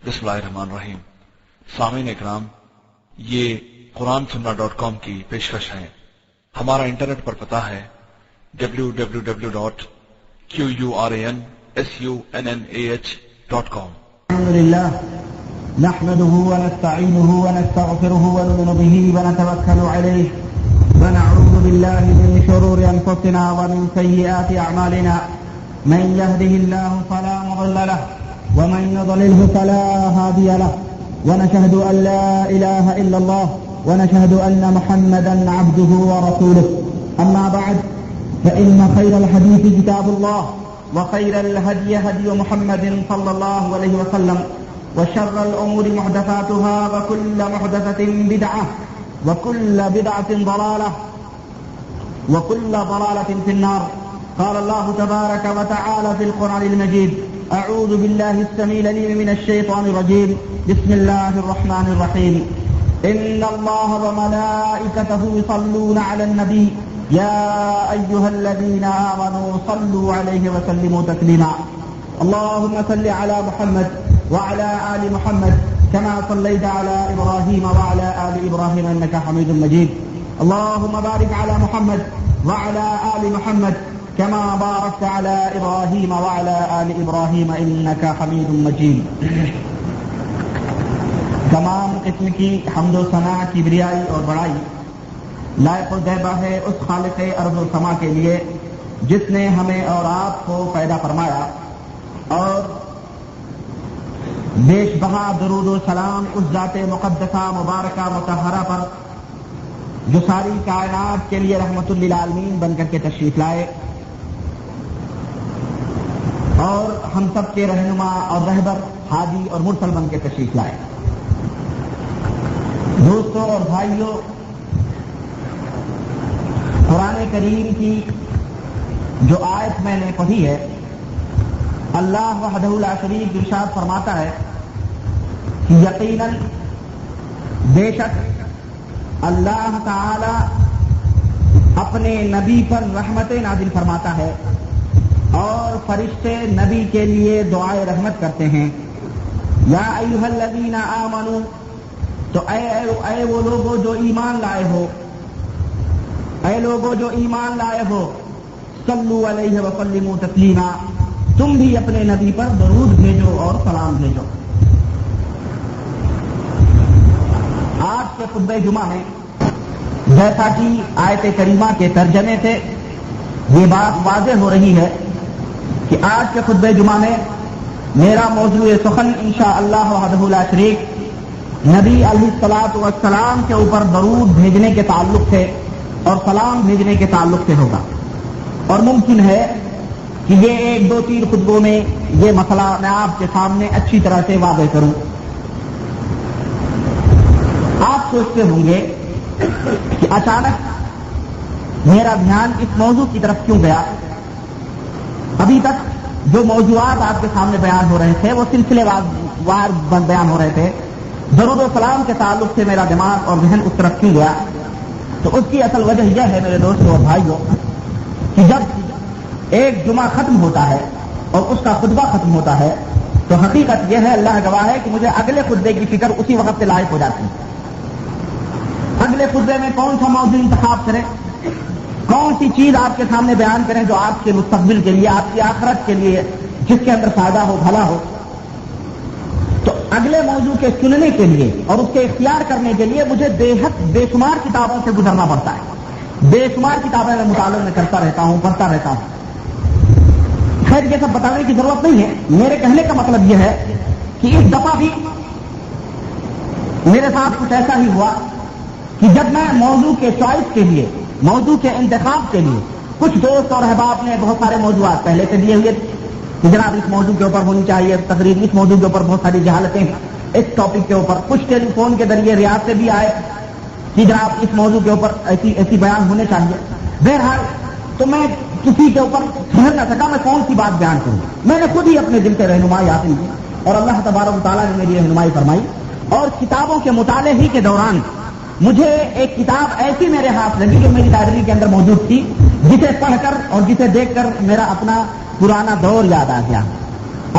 بسم اللہ الرحمن الرحیم. سامعین اکرام، یہ قرآن سننا.com کی پیشکش ہے. ہمارا انٹرنیٹ پر پتہ ہے www.quransunnah.com. الحمد لله نحمده ونستعينه ونستغفره ونؤمن به ونتوكل عليه ونعوذ بالله من شرور أنفسنا ومن سيئات أعمالنا. من يهده الله فلا مضل له ومن يضلله فلا هادي له. ونشهد أن لا إله إلا الله ونشهد أن محمدا عبده ورسوله. أما بعد فإن خير الحديث كتاب الله وخير الهدي هدي محمد صلى الله عليه وسلم وشر الأمور محدثاتها وكل محدثة بدعة وكل بدعة ضلالة وكل ضلالة في النار. قال الله تبارك وتعالى في القرآن المجيد: أعوذ بالله السميع العليم من الشيطان الرجيم. بسم الله الرحمن الرحيم. إن الله وملائكته يصلون على النبي يا أيها الذين آمنوا صلوا عليه وسلموا تسليما. اللهم صل على محمد وعلى آل محمد كما صليت على إبراهيم وعلى آل إبراهيم إنك حميد مجيد. اللهم بارك على محمد وعلى آل محمد كما باركت على إبراهيم وعلى آل إبراهيم إنك حميد مجيد. تمام قسم کی حمد و ثنا، کبریائی اور بڑائی لائق الذیبہ ہے اس خالق ارض و سما کے لیے جس نے ہمیں اور آپ کو پیدا فرمایا، اور بیش بہا درود و سلام اس ذات مقدسہ مبارکہ مطہرہ پر جو ساری کائنات کے لیے رحمت للعالمین بن کر کے تشریف لائے اور ہم سب کے رہنما اور رہبر، ہادی اور مرسل بن کے تشریف لائے. دوستوں اور بھائیوں، قرآن کریم کی جو آیت میں نے پڑھی ہے، اللہ وحدہ لا شریک ارشاد فرماتا ہے کہ یقیناً بے شک اللہ تعالی اپنے نبی پر رحمت نازل فرماتا ہے اور فرشتے نبی کے لیے دعائے رحمت کرتے ہیں. یا ایھا الذین آمنوا، تو اے وہ لوگوں جو ایمان لائے ہو، اے لوگوں جو ایمان لائے ہو، صلو علیہ وسلموا تسلیما، تم بھی اپنے نبی پر درود بھیجو اور سلام بھیجو. آج کے خطبہ جمعہ میں جیسا کہ آیت کریمہ کے ترجمے سے یہ بات واضح ہو رہی ہے کہ آج کے خطبہ جمعہ میں میرا موضوع سخن انشاءاللہ وحدہ لا شریک نبی علیہ الصلوۃ والسلام کے اوپر درود بھیجنے کے تعلق سے اور سلام بھیجنے کے تعلق سے ہوگا. اور ممکن ہے کہ یہ 1-2-3 خطبوں میں یہ مسئلہ میں آپ کے سامنے اچھی طرح سے واضح کروں. آپ سوچتے ہوں گے کہ اچانک میرا دھیان اس موضوع کی طرف کیوں گیا؟ ابھی تک جو موضوعات آپ کے سامنے بیان ہو رہے تھے وہ سلسلے وار بیان ہو رہے تھے. درود و سلام کے تعلق سے میرا دماغ اور ذہن اس طرف کیوں گیا؟ تو اس کی اصل وجہ یہ ہے میرے دوستوں اور بھائیوں کہ جب ایک جمعہ ختم ہوتا ہے اور اس کا خطبہ ختم ہوتا ہے تو حقیقت یہ ہے، اللہ گواہ ہے، کہ مجھے اگلے خطبے کی فکر اسی وقت سے لاحق ہو جاتی ہے. اگلے خطبے میں کون سا موضوع انتخاب کریں، کون سی چیز آپ کے سامنے بیان کریں جو آپ کے مستقبل کے لیے، آپ کی آخرت کے لیے، جس کے اندر فائدہ ہو، بھلا ہو. تو اگلے موضوع کے چننے کے لیے اور اس کے اختیار کرنے کے لیے مجھے بے شمار کتابوں سے گزرنا پڑتا ہے. بے شمار کتابیں میں مطالعہ میں کرتا رہتا ہوں، پڑھتا رہتا ہوں. خیر یہ سب بتانے کی ضرورت نہیں ہے. میرے کہنے کا مطلب یہ ہے کہ اس دفعہ بھی میرے ساتھ کچھ ایسا ہی ہوا کہ جب میں موضوع کے چوائس کے لیے، موضوع کے انتخاب کے لیے، کچھ دوست اور احباب نے بہت سارے موضوعات پہلے سے دیے ہوئے کہ جناب اس موضوع کے اوپر ہونی چاہیے تقریر، اس موضوع کے اوپر بہت ساری جہالتیں ہیں اس ٹاپک کے اوپر. کچھ ٹیلی فون کے ذریعے ریاض سے بھی آئے کہ جناب اس موضوع کے اوپر ایسی بیان ہونے چاہیے. بہرحال تو میں کسی کے اوپر سمجھ نہ سکا میں کون سی بات بیان کروں. میں نے خود ہی اپنے دل سے رہنمائی حاصل کی اور اللہ تبارک و تعالیٰ نے میری رہنمائی فرمائی. اور کتابوں کے مطالعے ہی کے دوران مجھے ایک کتاب ایسی میرے ہاتھ لگی جو میری لائبریری کے اندر موجود تھی، جسے پڑھ کر اور جسے دیکھ کر میرا اپنا پرانا دور یاد آ گیا،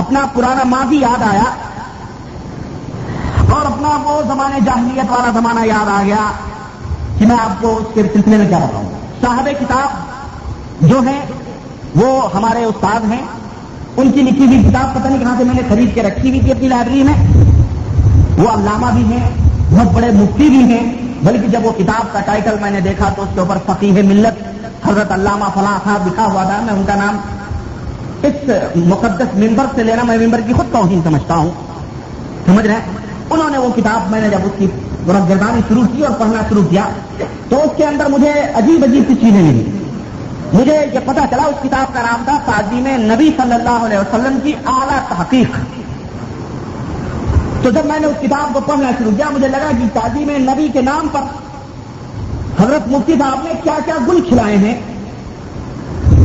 اپنا پرانا ماضی یاد آیا اپنا وہ زمانے جاہلیت والا زمانہ یاد آ گیا کہ میں آپ کو اس کے سلسلے میں کیا بتاؤں. صاحب کتاب جو ہیں وہ ہمارے استاد ہیں. ان کی لکھی ہوئی کتاب پتہ نہیں کہاں سے میں نے خرید کے رکھی ہوئی تھی اپنی لائبریری میں. وہ علامہ بھی ہیں, بہت بڑے مفتی بھی ہیں, بلکہ جب وہ کتاب کا ٹائٹل میں نے دیکھا تو اس کے اوپر فقیہ ملت حضرت علامہ فلاں صاحب لکھا ہوا تھا. میں ان کا نام اس مقدس ممبر سے لینا, میں ممبر کی خود توہین سمجھتا ہوں, سمجھ رہے ہیں. انہوں نے وہ کتاب, میں نے جب اس کی گردانی شروع کی اور پڑھنا شروع کیا تو اس کے اندر مجھے عجیب عجیب سی چیزیں ملی. مجھے یہ پتا چلا اس کتاب کا نام تھا تعظیم نبی صلی اللہ علیہ وسلم کی اعلیٰ تحقیق. تو جب میں نے اس کتاب کو پڑھنا شروع کیا مجھے لگا کہ تعظیم نبی کے نام پر حضرت مفتی صاحب نے کیا کیا گل کھلائے ہیں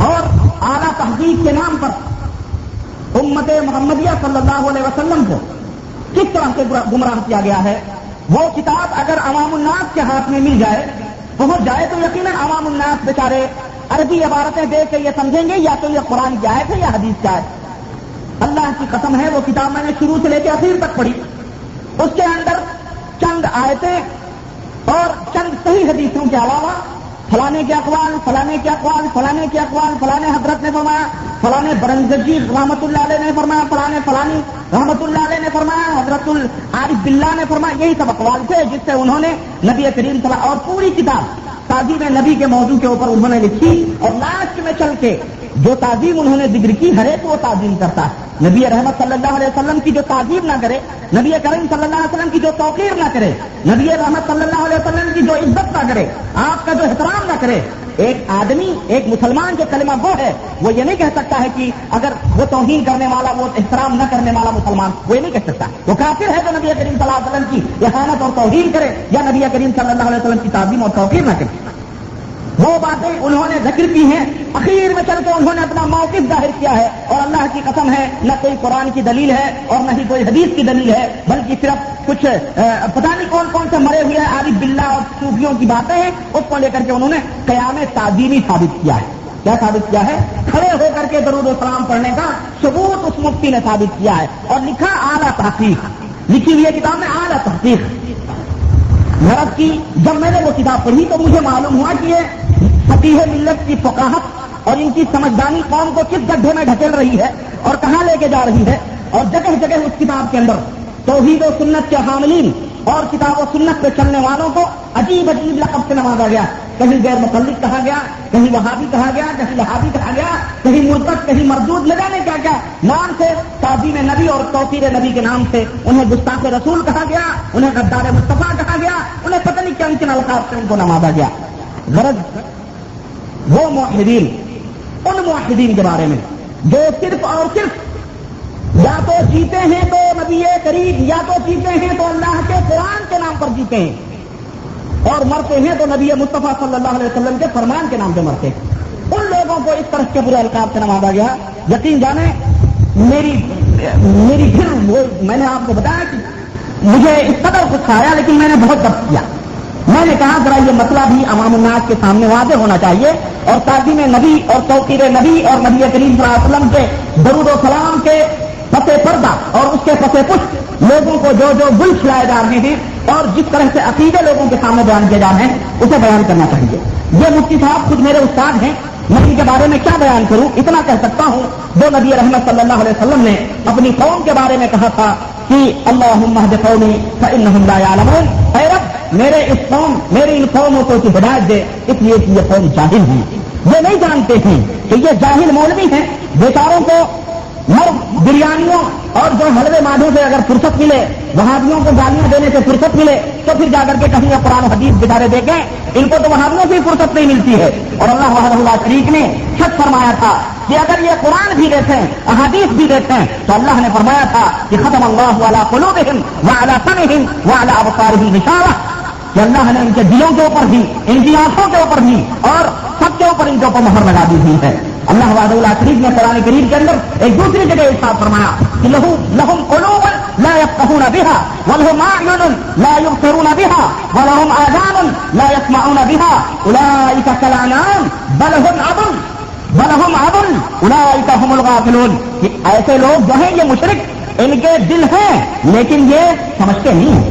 اور اعلیٰ تحقیق کے نام پر امت محمدیہ صلی اللہ علیہ وسلم کو کس طرح سے گمراہ کیا گیا ہے. وہ کتاب اگر عوام الناس کے ہاتھ میں مل جائے, پہنچ جائے, تو یقیناً عوام الناس بیچارے عربی عبارتیں دیکھ کے یہ سمجھیں گے یا تو یہ قرآن کی آیت ہے یا حدیث کی آیت. اللہ کی قسم ہے وہ کتاب میں نے شروع سے لے کے آخر تک پڑھی. اس کے اندر چند آیتیں اور چند صحیح حدیثوں کے علاوہ فلانے کے اقوال, فلانے کے اقوال, فلانے کے اقوال, فلانے حضرت نے فرمایا, فلانے برنزجی رحمت اللہ علیہ نے فرمایا, فلانے فلانی رحمت اللہ علیہ نے فرمایا, حضرت العارف باللہ نے فرمایا. یہی سب اقوال تھے جس سے انہوں نے نبی کریم صلی اللہ, اور پوری کتاب تعظیم نبی کے موضوع کے اوپر انہوں نے لکھی. اور لاسٹ میں چل کے جو تعظیم انہوں نے ذکر کی, ہر ایک وہ تعظیم کرتا ہے. نبی رحمت صلی اللہ علیہ وسلم کی جو تعظیم نہ کرے, نبی کریم صلی اللہ علیہ وسلم کی جو توقیر نہ کرے, نبی رحمت صلی اللہ علیہ وسلم کی جو عزت نہ کرے, آپ کا جو احترام نہ کرے, ایک آدمی, ایک مسلمان جو کلمہ وہ ہے, وہ یہ نہیں کہہ سکتا ہے کہ اگر وہ توہین کرنے والا, وہ احترام نہ کرنے والا مسلمان, وہ یہ نہیں کہہ سکتا. وہ کافر ہے جو نبی کریم صلی اللہ علیہ وسلم کی احانت اور توہین کرے یا نبی کریم صلی اللہ علیہ وسلم کی تعظیم اور توقیر نہ کرے. وہ باتیں انہوں نے ذکر کی ہیں, اخیر میں چل کے انہوں نے اپنا موقف ظاہر کیا ہے. اور اللہ کی قسم ہے نہ کوئی قرآن کی دلیل ہے اور نہ ہی کوئی حدیث کی دلیل ہے, بلکہ صرف کچھ پتہ نہیں کون کون سے مرے ہوئے عارف باللہ اور صوفیوں کی باتیں ہیں. اس کو لے کر کے انہوں نے قیام تعظیمی ثابت کیا ہے. کیا ثابت کیا ہے؟ کھڑے ہو کر کے درود و سلام پڑھنے کا ثبوت اس مفتی نے ثابت کیا ہے. اور لکھا اعلیٰ تحقیق, لکھی ہوئی ہے کتاب میں اعلیٰ تحقیق. غرض کی جب میں نے وہ کتاب پڑھی تو مجھے معلوم ہوا کہ یہ فقیہ ملت کی فقاہت اور ان کی سمجھدانی قوم کو کس گڈھے میں ڈھکیل رہی ہے اور کہاں لے کے جا رہی ہے. اور جگہ جگہ اس کتاب کے اندر توحید و سنت کے حاملین اور کتاب و سنت پہ چلنے والوں کو عجیب عجیب لقب سے نوازا گیا. کہیں غیر مقلد کہا گیا, کہیں وہابی کہا گیا, کہیں لہابی کہا گیا, کہیں مرتد, کہیں مردود, لگا نے کیا کیا نام سے تعظیم نبی اور توقیر نبی کے نام سے انہیں گستاخ رسول کہا گیا, انہیں غدار مصطفیٰ کہا گیا, انہیں پتہ نہیں کن کن القاب سے ان کو نوازا گیا. غرض وہ موحدین, ان موحدین کے بارے میں جو صرف اور صرف یا تو جیتے ہیں تو نبی کریم, یا تو جیتے ہیں تو اللہ کے قرآن کے نام پر جیتے ہیں, اور مرتے ہیں تو نبی مصطفیٰ صلی اللہ علیہ وسلم کے فرمان کے نام پہ مرتے ہیں. ان لوگوں کو اس طرح کے برے القاب سے نوازا گیا. یقین جانے میری پھر وہ میں نے آپ کو بتایا کہ مجھے اس قدر غصہ آیا, لیکن میں نے بہت ضبط کیا. میں نے کہا ذرا یہ مسئلہ بھی عوام الناس کے سامنے واضح ہونا چاہیے, اور تعظیم نبی اور توقیر نبی اور نبی کریم صلی اللہ علیہ وسلم کے درود و سلام کے پس پردہ اور اس کے پس پشت لوگوں کو جو جو گل کھلائے جا رہے ہیں اور جس طرح سے عقیدے لوگوں کے سامنے بیان کیے جا رہے ہیں اسے بیان کرنا چاہیے. یہ مفتی صاحب خود میرے استاد ہیں, میں ان کے بارے میں کیا بیان کروں. اتنا کہہ سکتا ہوں جو نبی رحمت صلی اللہ علیہ وسلم نے اپنی قوم کے بارے میں کہا تھا کہ اللہم اہد قومی فانہم لا یعلمون, اے رب میرے اس قوم, میری ان قوموں کو تو ہدایت دے, اس لیے کہ یہ قوم جاہل ہیں, یہ نہیں جانتے ہیں کہ یہ جاہل مولوی ہیں. بیچاروں کو بریانیوں اور جو حلوے مادھو سے اگر فرصت ملے, وہابیوں کو گالیاں دینے سے فرصت ملے تو پھر جا کر کے کہیں قرآن و حدیث بچارے دیکھیں. ان کو تو وہابیوں سے فرصت نہیں ملتی ہے. اور اللہ وحدہ شریک نے سچ فرمایا تھا کہ اگر یہ قرآن بھی دیکھیں, احادیث بھی دیکھیں, تو اللہ نے فرمایا تھا کہ ختم اللہ علی قلوبہم وعلی سمعہم وعلی ابصارہم غشاوہ, کہ اللہ نے ان کے دلوں کے اوپر بھی, ان کی آنکھوں کے اوپر بھی اور سب کے اوپر ان کے اوپر مہر لگا دی ہوئی ہے. اللہ وحدہ شریف نے قرآن کریم کے اندر ایک دوسری جگہ ارشاد فرمایا کہ لہم قلوب لا یفقہون بها ولہم اعین لا یبصرون بها ولہم آذان لا یسمعون بها اولئک کالانعام بل هم اضل اولئک هم الغافلون. ایسے لوگ جو ہیں یہ مشرک, ان کے دل ہیں لیکن یہ سمجھتے نہیں ہیں.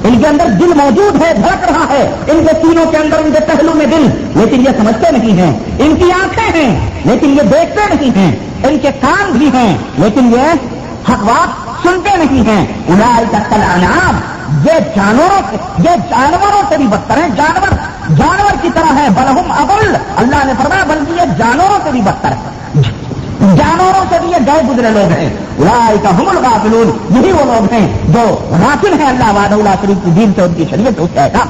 ان کے اندر دل موجود ہے، دھڑک رہا ہے، ان کے سینوں کے اندر، ان کے پہلو میں دل، لیکن یہ سمجھتے نہیں ہیں. ان کی آنکھیں ہیں لیکن یہ دیکھتے نہیں ہیں. ان کے کان بھی ہیں لیکن یہ حق بات سنتے نہیں ہیں. اولئک کالانعام، یہ جانوروں سے بھی بدتر ہیں. جانور کی طرح ہے. بلہم اضل، اللہ نے فرمایا بلکہ یہ جانوروں سے بھی بدتر ہے. جانوروں سے بھی یہ گئے گزرے لوگ ہیں. اولئک هم الغافلون، یہی وہ لوگ ہیں جو غافل ہیں اللہ وحدہ لا شریک کی دین سے، ان کی شریعت سے، اس کے احکام.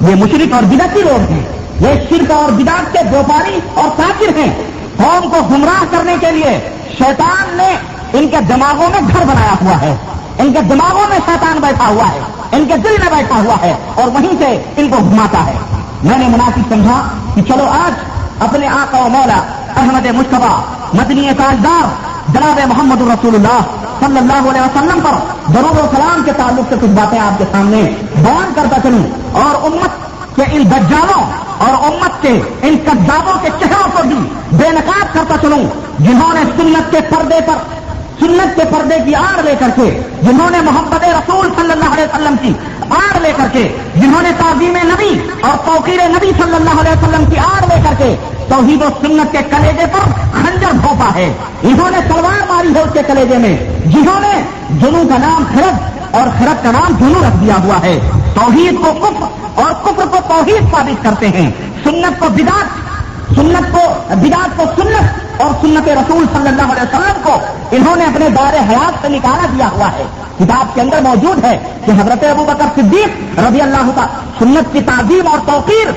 یہ مشرک اور بدعتی لوگ ہیں. یہ شرک اور بدعت کے وپاری اور کافر ہیں. قوم کو گمراہ کرنے کے لیے شیطان نے ان کے دماغوں میں گھر بنایا ہوا ہے. ان کے دماغوں میں شیطان بیٹھا ہوا ہے، ان کے دل میں بیٹھا ہوا ہے اور وہیں سے ان کو گھماتا ہے. میں نے مناسب سمجھا کہ چلو آج اپنے آقا و مولا احمد مجتبی مدنی تاجدار جناب محمد رسول اللہ صلی اللہ علیہ وسلم پر درود و سلام کے تعلق سے کچھ باتیں آپ کے سامنے بیان کرتا چلوں اور امت کے ان دجالوں اور امت کے ان کذابوں کے چہروں کو بھی بے نقاب کرتا چلوں، جنہوں نے سنت کے پردے کی آڑ لے کر کے، جنہوں نے محمد رسول صلی اللہ علیہ وسلم کی آڑ لے کر کے، جنہوں نے تعظیم نبی اور توقیر نبی صلی اللہ علیہ وسلم کی آڑ لے کر کے توحید و سنت کے کلیجے پر خنجر بھونپا ہے. انہوں نے تلوار ماری ہے اس کے کلیجے میں. جنہوں نے جنوں کا نام خرد اور خرد کا نام جنوں رکھ دیا ہوا ہے. توحید کو کفر اور کفر کو توحید ثابت کرتے ہیں. سنت کو بدعت کو سنت اور سنت رسول صلی اللہ علیہ وسلم کو انہوں نے اپنے دار حیات سے نکالا دیا ہوا ہے. کتاب کے اندر موجود ہے کہ حضرت ابوبکر صدیق رضی اللہ تعالی سنت کی تعظیم اور توقیر،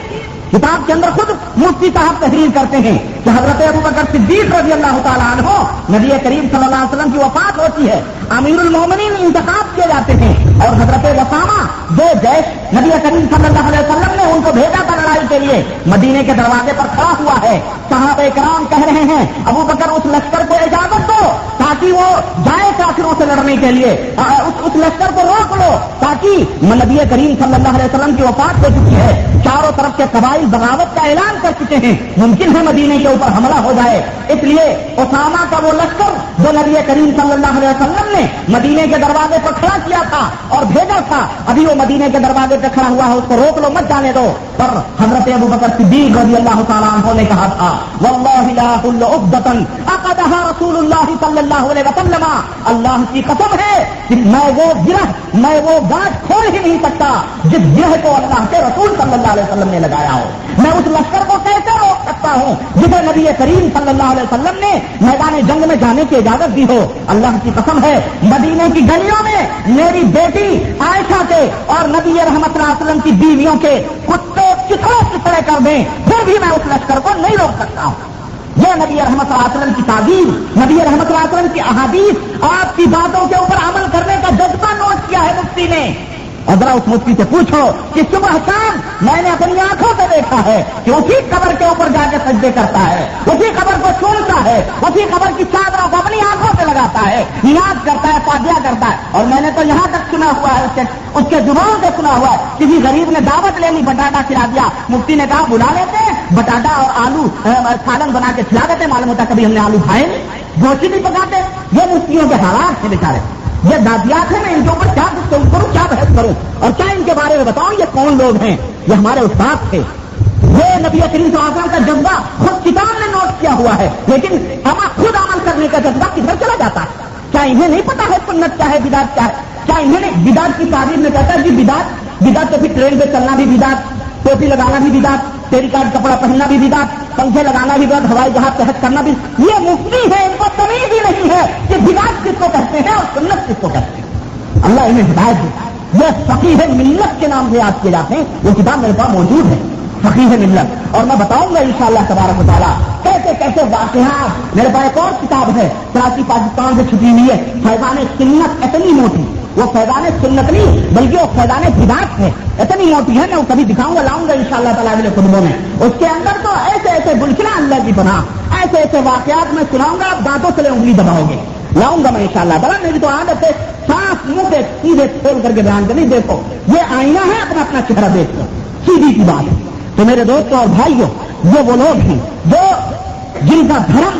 کتاب کے اندر خود مفتی صاحب تحریر کرتے ہیں کہ حضرت ابوبکر صدیق رضی اللہ تعالیٰ عنہ نبی کریم صلی اللہ علیہ وسلم کی وفات ہوتی ہے، امیر المومنین انتخاب کیے جاتے ہیں اور حضرت اسامہ جو جیش نبی کریم صلی اللہ علیہ وسلم نے ان کو بھیجا تھا لڑائی کے لیے، مدینے کے دروازے پر کھڑا ہوا ہے. صحابہ کرام کہہ رہے ہیں ابوبکر اس لشکر کو اجازت دو تاکہ وہ جائے کافروں سے لڑنے کے لیے، اس لشکر کو روک لو تاکہ نبی کریم صلی اللہ علیہ وسلم کی وفات ہو چکی ہے، چاروں طرف کے قبائل بغاوت کا اعلان کر چکے ہیں، ممکن ہے مدینے کے اوپر حملہ ہو جائے. اس لیے اسامہ کا وہ لشکر جو نبی کریم صلی اللہ علیہ وسلم نے مدینے کے دروازے پر کھڑا کیا تھا اور بھیجا تھا، ابھی وہ مدینے کے دروازے پہ کھڑا ہوا ہے، اس کو روک لو، مت جانے دو. پر حضرت ابوبکر صدیق رضی اللہ تعالیٰ عنہ نے کہا تھا واللہ لا احل عقدۃ عقدها رسول اللہ صلی اللہ علیہ وسلم، اللہ کی قسم ہے کہ میں وہ گاٹھ کھول ہی نہیں سکتا جس گرہ کو اللہ کے رسول صلی اللہ علیہ وسلم نے لگایا ہو. میں اس لشکر کو کیسے روک سکتا ہوں جسے نبی کریم صلی اللہ علیہ وسلم نے میدان جنگ میں جانے کی اجازت دی ہو. اللہ کی قسم ہے مدینے کی گلیوں میں میری بیٹی عائشہ کے اور نبی رحمت اللہ علیہ وسلم کی بیویوں کے کتے چتڑے کر دیں پھر بھی میں اس لشکر کو نہیں روک سکتا ہوں. یہ نبی رحمت اللہ علیہ وسلم کی تعظیم، نبی رحمت اللہ علیہ وسلم کی احادیث، آپ کی باتوں کے اوپر عمل کرنے کا جذبہ نوٹ کیا ہے مفتی نے. اور ذرا اس مفتی سے پوچھو کہ صبح شام میں نے اپنی آنکھوں سے دیکھا ہے کہ اسی قبر کے اوپر جا کے سجدے کرتا ہے، اسی قبر کو چومتا ہے، اسی قبر کی چادروں کو اپنی آنکھوں سے لگاتا ہے، نیاز کرتا ہے، فاتحہ کرتا ہے. اور میں نے تو یہاں تک سنا ہوا ہے، اس کے زبانوں سے سنا ہوا ہے، کسی غریب نے دعوت لینی، بٹاٹا کھلا دیا، مفتی نے کہا بلا لیتے ہیں، بٹاٹا اور آلو سالن بنا کے کھلا دیتے، معلوم ہوتا کبھی ہم نے آلو کھائے نہیں، گوشت نہیں پکاتے. یہ مفتیوں کے حالات ہیں بیچارے، یہ دادیات ہیں. میں ان کے اوپر کیا گفتگو کروں، کیا بحث کروں اور کیا ان کے بارے میں بتاؤں. یہ کون لوگ ہیں؟ یہ ہمارے استاد تھے. یہ نبی کریم صلی اللہ علیہ وسلم کا جذبہ خود کتاب نے نوٹ کیا ہوا ہے، لیکن خود عمل کرنے کا جذبہ کدھر چلا جاتا ہے؟ کیا انہیں نہیں پتا ہے سنت کیا ہے، بدعت کیا ہے؟ کیا انہیں نہیں؟ بدعت کی تعریف میں کہتا ہے جی بدعت تو پھر ٹرین پہ چلنا بھی بدعت، ٹوپی لگانا بھی بدعت، ٹیری کارڈ کپڑا پہننا بھی بدعت، پنکھے لگانا بھی بدعت، ہوائی جہاز تحت کرنا بھی. یہ مفتی ہے، ان کو تمیز ہی نہیں ہے کہ بدعت کس کو کہتے ہیں اور سنت کس کو کہتے ہیں. اللہ انہیں ہدایت دے. یہ فقیہ ملت کے نام سے یاد کیے جاتے ہیں. وہ کتاب میرے پاس موجود ہے، فقیہ ملت. اور میں بتاؤں گا انشاءاللہ تبارک و تعالیٰ کیسے کیسے واقعات. میرے پاس ایک اور کتاب ہے کراچی پاکستان سے چھپی ہوئی ہے، فیضان سنت. اتنی موٹی، وہ فیضان سنت نہیں بلکہ وہ فیضان بدعت ہے، اتنی موٹی ہے. میں وہ کبھی دکھاؤں گا، لاؤں گا انشاءاللہ تعالیٰ اگلے خطبوں میں. اس کے اندر تو ایسے گلشنہ اللہ کی پناہ، ایسے واقعات میں سناؤں گا، آپ دانتوں سے انگلی دباؤ گے. لاؤں گا میں انشاءاللہ تعالیٰ. میری تو عادت ہے صاف منہ پہ سیدھے کھول کر کے بیان کرنی. دیکھو یہ آئینہ ہے، اپنا چہرہ دیکھو، سیدھی کی بات ہے. تو میرے دوستوں اور بھائیوں، یہ وہ لوگ ہیں جو جن کا دھرم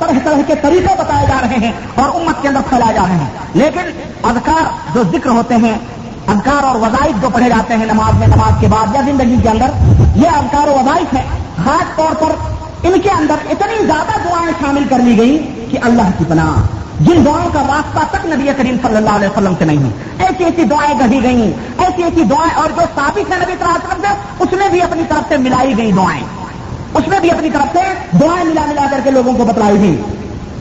طرح طرح کے طریقے بتائے جا رہے ہیں اور امت کے اندر پھیلائے جا رہے ہیں. لیکن اذکار جو ذکر ہوتے ہیں، اذکار اور وظائف جو پڑھے جاتے ہیں نماز میں، نماز کے بعد یا زندگی کے اندر، یہ اذکار و وظائف ہیں. خاص طور پر ان کے اندر اتنی زیادہ دعائیں شامل کر لی گئی کہ اللہ کی پناہ، جن دعاؤں کا واسطہ تک نبی کریم صلی اللہ علیہ وسلم سے نہیں ہے، ایسی ایسی دعائیں گڑھی گئیں، ایسی ایسی دعائیں، اور جو ثابت ہے نبی صلی اللہ علیہ وسلم سے اس میں بھی اپنی طرف سے ملائی گئی دعائیں، اس میں بھی اپنی طرف سے دعائیں ملا کر کے لوگوں کو بتلائی گئی.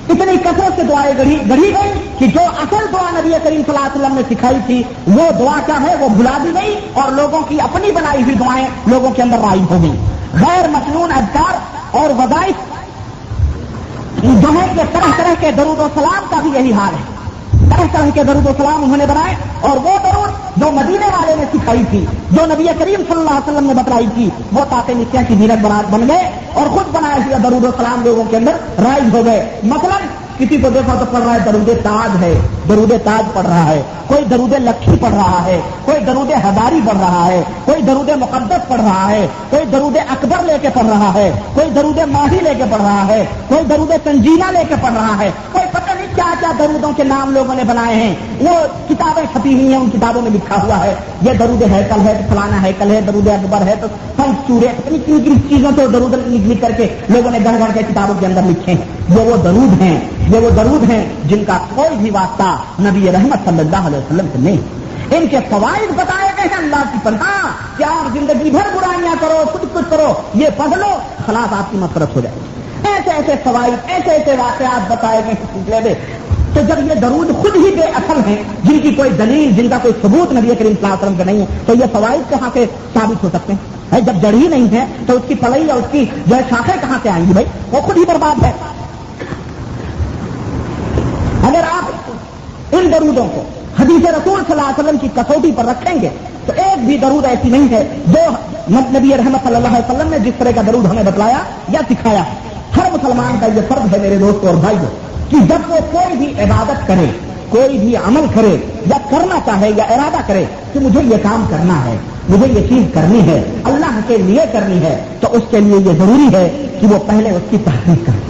اتنی کثرت سے دعائیں گڑھی گئی کہ جو اصل دعا نبی کریم صلی اللہ علیہ وسلم نے سکھائی تھی وہ دعا کیا ہے وہ بھلا دی گئی، اور لوگوں کی اپنی بنائی ہوئی دعائیں لوگوں کے اندر رائج ہو گئی. غیر مسنون اذکار اور وظائف جو ہے کہ طرح طرح کے درود و سلام کا بھی یہی حال ہے. طرح طرح کے درود و سلام انہوں نے بنائے، اور وہ درود جو مدینے والے نے سکھائی تھی، جو نبی کریم صلی اللہ علیہ وسلم نے بتلائی تھی، وہ طاقت نسیہ کی زینت بن گئے اور خود بنائے ہوئے درود و سلام لوگوں کے اندر رائج ہو گئے. مثلا کسی کو دیکھو تو پڑھ رہا ہے درود تاج ہے، درود تاج پڑھ رہا ہے، کوئی درود لکھی پڑھ رہا ہے، کوئی درود ہزاری پڑھ رہا ہے، کوئی درود مقدس پڑھ رہا ہے، کوئی درود اکبر لے کے پڑھ رہا ہے، کوئی درود ماہی لے کے پڑھ رہا ہے، کوئی درود تنجینا لے کے پڑھ رہا ہے، کوئی پتہ نہیں کیا کیا درودوں کے نام لوگوں نے بنائے ہیں. وہ کتابیں چھپی ہوئی ہیں، ان کتابوں میں لکھا ہوا ہے یہ درود ہیکل ہے، فلانا ہیکل ہے، درود اکبر ہے، تو پنچ چورے کن چیزوں سے درود لکھ کر کے لوگوں نے گڑھ گڑھ کے کتابوں کے اندر لکھے ہیں. یہ وہ درود ہیں، یہ وہ درود ہیں جن کا کوئی بھی واسطہ نبی رحمت صلی اللہ علیہ وسلم سے نہیں. ان کے فوائد بتائے گئے ہیں اللہ کی پناہ کہ آپ زندگی بھر برائیاں کرو، کچھ کرو، یہ پڑھ لو، خلاص آپ کی مغفرت ہو جائے گی. ایسے ایسے فوائد، ایسے ایسے واقعات بتائے گئے ہیں سلسلے میں. تو جب یہ درود خود ہی بے اصل ہیں، جن کی کوئی دلیل، جن کا کوئی ثبوت نبی کریم صلی اللہ علیہ وسلم کا نہیں ہے، تو یہ فوائد کہاں سے ثابت ہو سکتے ہیں؟ جب جڑ ہی نہیں ہے تو اس کی پلئی یا اس کی جو ہے شاخیں کہاں سے آئیں گی؟ بھائی وہ خود ہی برباد ہے. اگر آپ ان درودوں کو حدیث رسول صلی اللہ علیہ وسلم کی کسوٹی پر رکھیں گے تو ایک بھی درود ایسی نہیں ہے جو نبی رحمت صلی اللہ علیہ وسلم نے جس طرح کا درود ہمیں بتلایا یا سکھایا. ہر مسلمان کا یہ فرض ہے میرے دوستوں اور بھائیوں کہ جب وہ کوئی بھی عبادت کرے، کوئی بھی عمل کرے یا کرنا چاہے یا ارادہ کرے کہ مجھے یہ کام کرنا ہے، مجھے یہ چیز کرنی ہے، اللہ کے لیے کرنی ہے، تو اس کے لیے یہ ضروری ہے کہ وہ پہلے اس کی تحقیق کرے،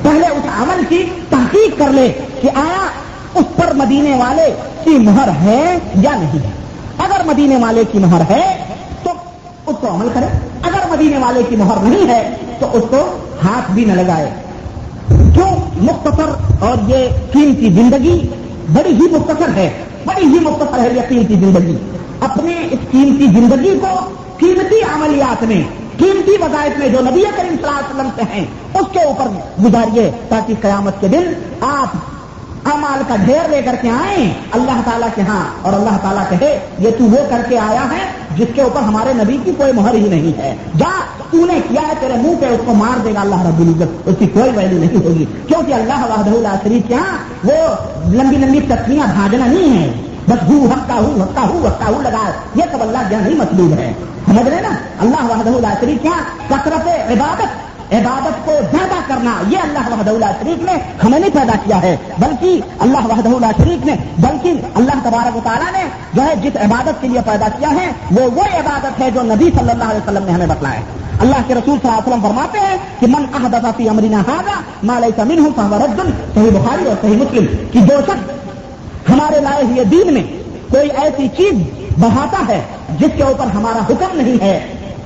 پہلے اس عمل کی تحقیق کر لے کہ آیا اس پر مدینے والے کی مہر ہے یا نہیں ہے. اگر مدینے والے کی مہر ہے تو اس کو عمل کرے، اگر مدینے والے کی مہر نہیں ہے تو اس کو ہاتھ بھی نہ لگائے. کیوں؟ مختصر اور یہ قیمتی زندگی بڑی ہی مختصر ہے، بڑی ہی مختصر ہے یہ قیمتی زندگی. اپنے اس قیمتی زندگی کو قیمتی عملیات میں، قیمتی وظائف میں جو نبی کریم صلی اللہ علیہ وسلم سے ہیں اس کے اوپر گزاریے، تاکہ قیامت کے دن آپ اعمال کا ڈھیر لے کر کے آئیں اللہ تعالیٰ کے ہاں، اور اللہ تعالیٰ کہے یہ تو وہ کر کے آیا ہے جس کے اوپر ہمارے نبی کی کوئی مہر ہی نہیں ہے، جا تو نے کیا ہے، تیرے منہ پہ اس کو مار دے گا اللہ رب العزت، اس کی کوئی ویلیو نہیں ہوگی. کیونکہ اللہ وحدہ لا شریک کے ہاں وہ لمبی لمبی تسمیاں بھاجنا نہیں ہے، بس ہو لگا، یہ سب اللہ جہاں نہیں مطلوب ہے. سمجھ رہے نا؟ اللہ وحدہ لا شریک کے ہاں کثرت عبادت کو زیادہ کرنا، یہ اللہ وحدہ لا شریک نے ہمیں نہیں پیدا کیا ہے، بلکہ اللہ وحدہ لا شریک نے، بلکہ اللہ تبارک و تعالیٰ نے جو ہے جس عبادت کے لیے پیدا کیا ہے وہ عبادت ہے جو نبی صلی اللہ علیہ وسلم نے ہمیں بتلایا. اللہ کے رسول صلی اللہ علیہ وسلم فرماتے ہیں کہ من احدث فی امرنا ھذا ما لیس منہ فہو رد. صحیح بخاری اور صحیح مسلم کہ جو شخص ہمارے لائے ہوئے دین میں کوئی ایسی چیز بڑھاتا ہے جس کے اوپر ہمارا حکم نہیں ہے،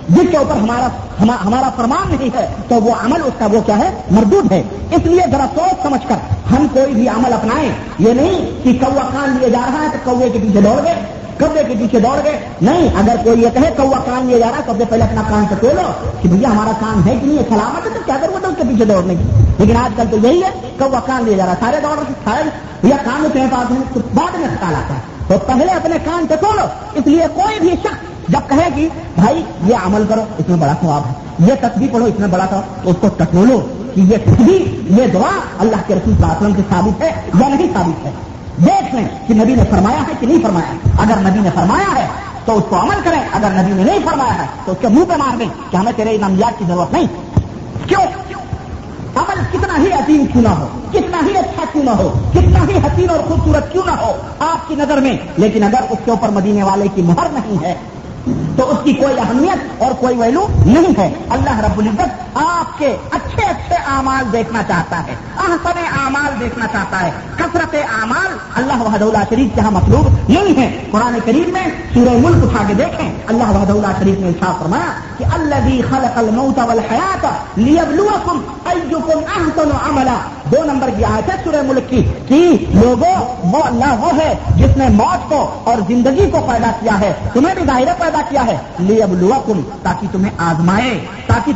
جس کے اوپر ہمارا فرمان نہیں ہے، تو وہ عمل اس کا وہ کیا ہے؟ مردود ہے. اس لیے ذرا سوچ سمجھ کر ہم کوئی بھی عمل اپنائیں. یہ نہیں کہ کوا کان لیے جا رہا ہے تو کوے کے پیچھے دوڑ گئے، کبے کے پیچھے دوڑ گئے. نہیں، اگر کوئی یہ کہے کوا کان لیے جا رہا ہے تو پہلے اپنا کان سے کھولو کہ بھیا ہمارا کان ہے کہ نہیں ہے، سلامت ہے، تو کیا ضرورت ہے اس کے پیچھے دوڑنے کی. لیکن آج کل تو یہی ہے، کوا کان لیے جا رہا ہے، سارے دوڑ رہے، سارے بھیا کان کے پاس ہے، بعد میں خیال آتا ہے، تو پہلے اپنے کان سے کھولو. اس لیے کوئی بھی شخص جب کہے گی بھائی یہ عمل کرو اس میں بڑا ثواب ہے، یہ تسبیح پڑھو اس میں بڑا ثواب، تو اس کو ٹٹولو کہ یہ تسبیح، یہ دعا اللہ کے رسول صلی اللہ علیہ وسلم سے ثابت ہے یا نہیں ثابت ہے. دیکھ لیں کہ نبی نے فرمایا ہے کہ نہیں فرمایا. اگر نبی نے فرمایا ہے تو اس کو عمل کریں، اگر نبی نے نہیں فرمایا ہے تو اس کے منہ پہ مار دیں کہ ہمیں تیرے انعامات کی ضرورت نہیں. کیوں؟ عمل کتنا ہی عظیم کیوں نہ ہو، کتنا ہی اچھا کیوں نہ ہو، کتنا ہی حسین اور خوبصورت کیوں نہ ہو آپ کی نظر میں، لیکن اگر اس کے اوپر مدینے والے کی مہر نہیں ہے تو اس کی کوئی اہمیت اور کوئی ویلو نہیں ہے. اللہ رب العزت آپ کے اچھے اچھے اعمال دیکھنا چاہتا ہے, احسن اعمال دیکھنا چاہتا ہے. کثرت اعمال اللہ وحدہ لا شریک کے ہاں مطلوب نہیں ہے. قرآن کریم میں سورہ ملک اٹھا کے دیکھیں, اللہ وحدہ لا شریک نے ارشاد فرمایا کہ الذی خلق الموت والحیات لیبلوکم ایکم احسن عملا. 2 نمبر کی آیت ہے سورہ ملک کی کہ لوگوں وہ اللہ وہ ہے جس نے موت کو اور زندگی کو پیدا کیا ہے, تمہیں بھی ظاہر پیدا کیا ہے, لیبلوکم تاکہ تمہیں آزمائے, تاکہ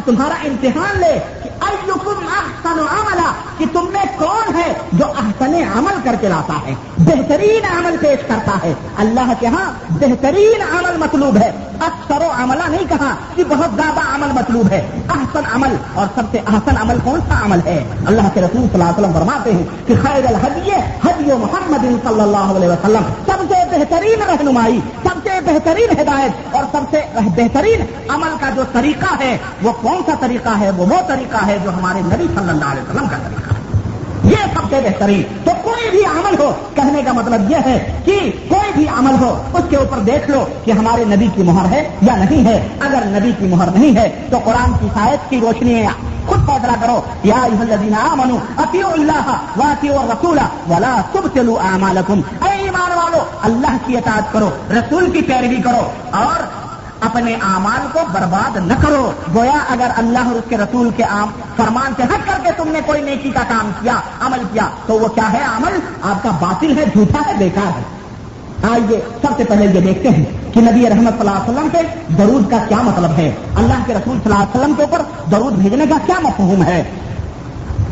تمہارا امتحان لے کہ ایکم احسن عملا, کہ تم میں کون ہے جو احسن عمل کر کے لاتا ہے, بہترین عمل پیش کرتا ہے. اللہ کے ہاں بہترین عمل مطلوب ہے, اکثر و عملہ نہیں کہا کہ بہت زیادہ عمل مطلوب ہے, احسن عمل. اور سب سے احسن عمل کون سا عمل ہے؟ اللہ کے رسول صلی اللہ علیہ وسلم فرماتے ہیں کہ خیر الہدی ہدی محمد صلی اللہ علیہ وسلم, سب سے بہترین رہنمائی, سب سے بہترین ہدایت اور سب سے بہترین عمل کا جو طریقہ ہے وہ کون سا طریقہ ہے؟ وہ طریقہ ہے جو ہمارے نبی صلی اللہ علیہ وسلم کا طریقہ ہے, یہ سب سے بہترین. تو کوئی بھی عمل ہو, کہنے کا مطلب یہ ہے کہ کوئی بھی عمل ہو اس کے اوپر دیکھ لو کہ ہمارے نبی کی مہر ہے یا نہیں ہے. اگر نبی کی مہر نہیں ہے تو قرآن کی آیت کی روشنی میں خود فیصلہ کرو. یا ایھا الذین آمنوا اطیعوا اللہ واطیعوا الرسول ولا تبطلوا اعمالکم. اے ایمان والو, اللہ کی اطاعت کرو, رسول کی پیروی کرو اور اپنے اعمال کو برباد نہ کرو. گویا اگر اللہ اور اس کے رسول کے فرمان سے ہٹ کر کے تم نے کوئی نیکی کا کام کیا, عمل کیا, تو وہ کیا ہے؟ عمل آپ کا باطل ہے, جھوٹا ہے, بیکار ہے. آئیے سب سے پہلے یہ دیکھتے ہیں کہ نبی رحمت صلی اللہ علیہ وسلم کے درود کا کیا مطلب ہے, اللہ کے رسول صلی اللہ علیہ وسلم کے اوپر درود بھیجنے کا کیا مفہوم ہے.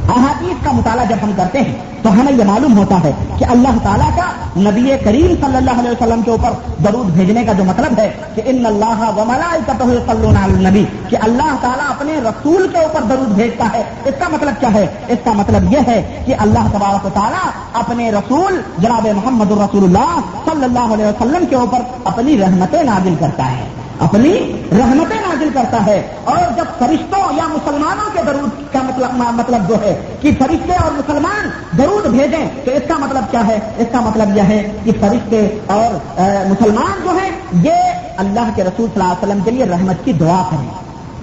احادیث کا مطالعہ جب ہم کرتے ہیں تو ہمیں یہ معلوم ہوتا ہے کہ اللہ تعالیٰ کا نبی کریم صلی اللہ علیہ وسلم کے اوپر درود بھیجنے کا جو مطلب ہے کہ ان اللہ وملائکتہ یصلون علی النبی, کہ اللہ تعالیٰ اپنے رسول کے اوپر درود بھیجتا ہے. اس کا مطلب کیا ہے؟ اس کا مطلب یہ ہے کہ اللہ تبارک و تعالیٰ اپنے رسول جناب محمد الرسول اللہ صلی اللہ علیہ وسلم کے اوپر اپنی رحمتیں نازل کرتا ہے, اپنی رحمتیں نازل کرتا ہے. اور جب فرشتوں یا مسلمانوں کے درود کا مطلب جو ہے کہ فرشتے اور مسلمان درود بھیجیں, تو اس کا مطلب کیا ہے؟ اس کا مطلب یہ ہے کہ فرشتے اور مسلمان جو ہیں یہ اللہ کے رسول صلی اللہ علیہ وسلم کے لیے رحمت کی دعا کریں.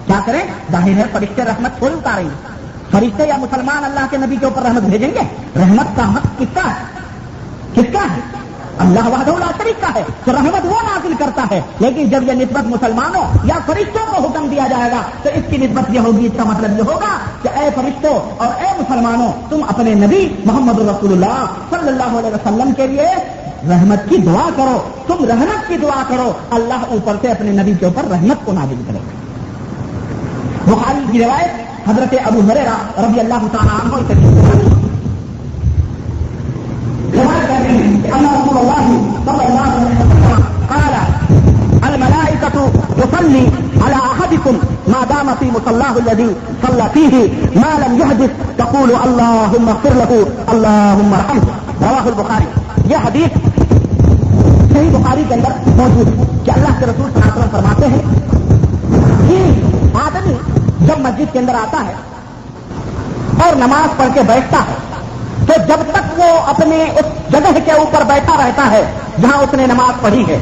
کیا کریں؟ ظاہر ہے فرشتے رحمت تھوڑی اتاریں گے, فرشتے یا مسلمان اللہ کے نبی کے اوپر رحمت بھیجیں گے. رحمت کا حق کس کا ہے؟ کس کا ہے؟ اللہ وحدہ لا شریک کا ہے. تو رحمت وہ نازل کرتا ہے, لیکن جب یہ نسبت مسلمانوں یا فرشتوں کو حکم دیا جائے گا تو اس کی نسبت یہ ہوگی, اس کا مطلب یہ ہوگا کہ اے فرشتوں اور اے مسلمانوں, تم اپنے نبی محمد رسول اللہ صلی اللہ علیہ وسلم کے لیے رحمت کی دعا کرو, تم رحمت کی دعا کرو, اللہ اوپر سے اپنے نبی کے اوپر رحمت کو نازل کرے. بخاری کی روایت حضرت ابو ہریرہ رضی اللہ تعالیٰ عنہ سے ان رسول اللہ صلی اللہ علیہ وسلم قال الملائکة تصلی على احدکم ما دام في مصلاه الذي صلى فيه ما لم يحدث تقول اللهم اغفر له اللهم ارحمه. رواہ البخاری. یہ حدیث صحیح بخاری کے اندر موجود ہے کہ اللہ کے رسول صلی اللہ علیہ وسلم فرماتے ہیں کہ آدمی جب مسجد کے اندر آتا ہے اور نماز پڑھ کے بیٹھتا ہے تو جب تک وہ اپنے اس جگہ کے اوپر بیٹھا رہتا ہے جہاں اس نے نماز پڑھی ہے,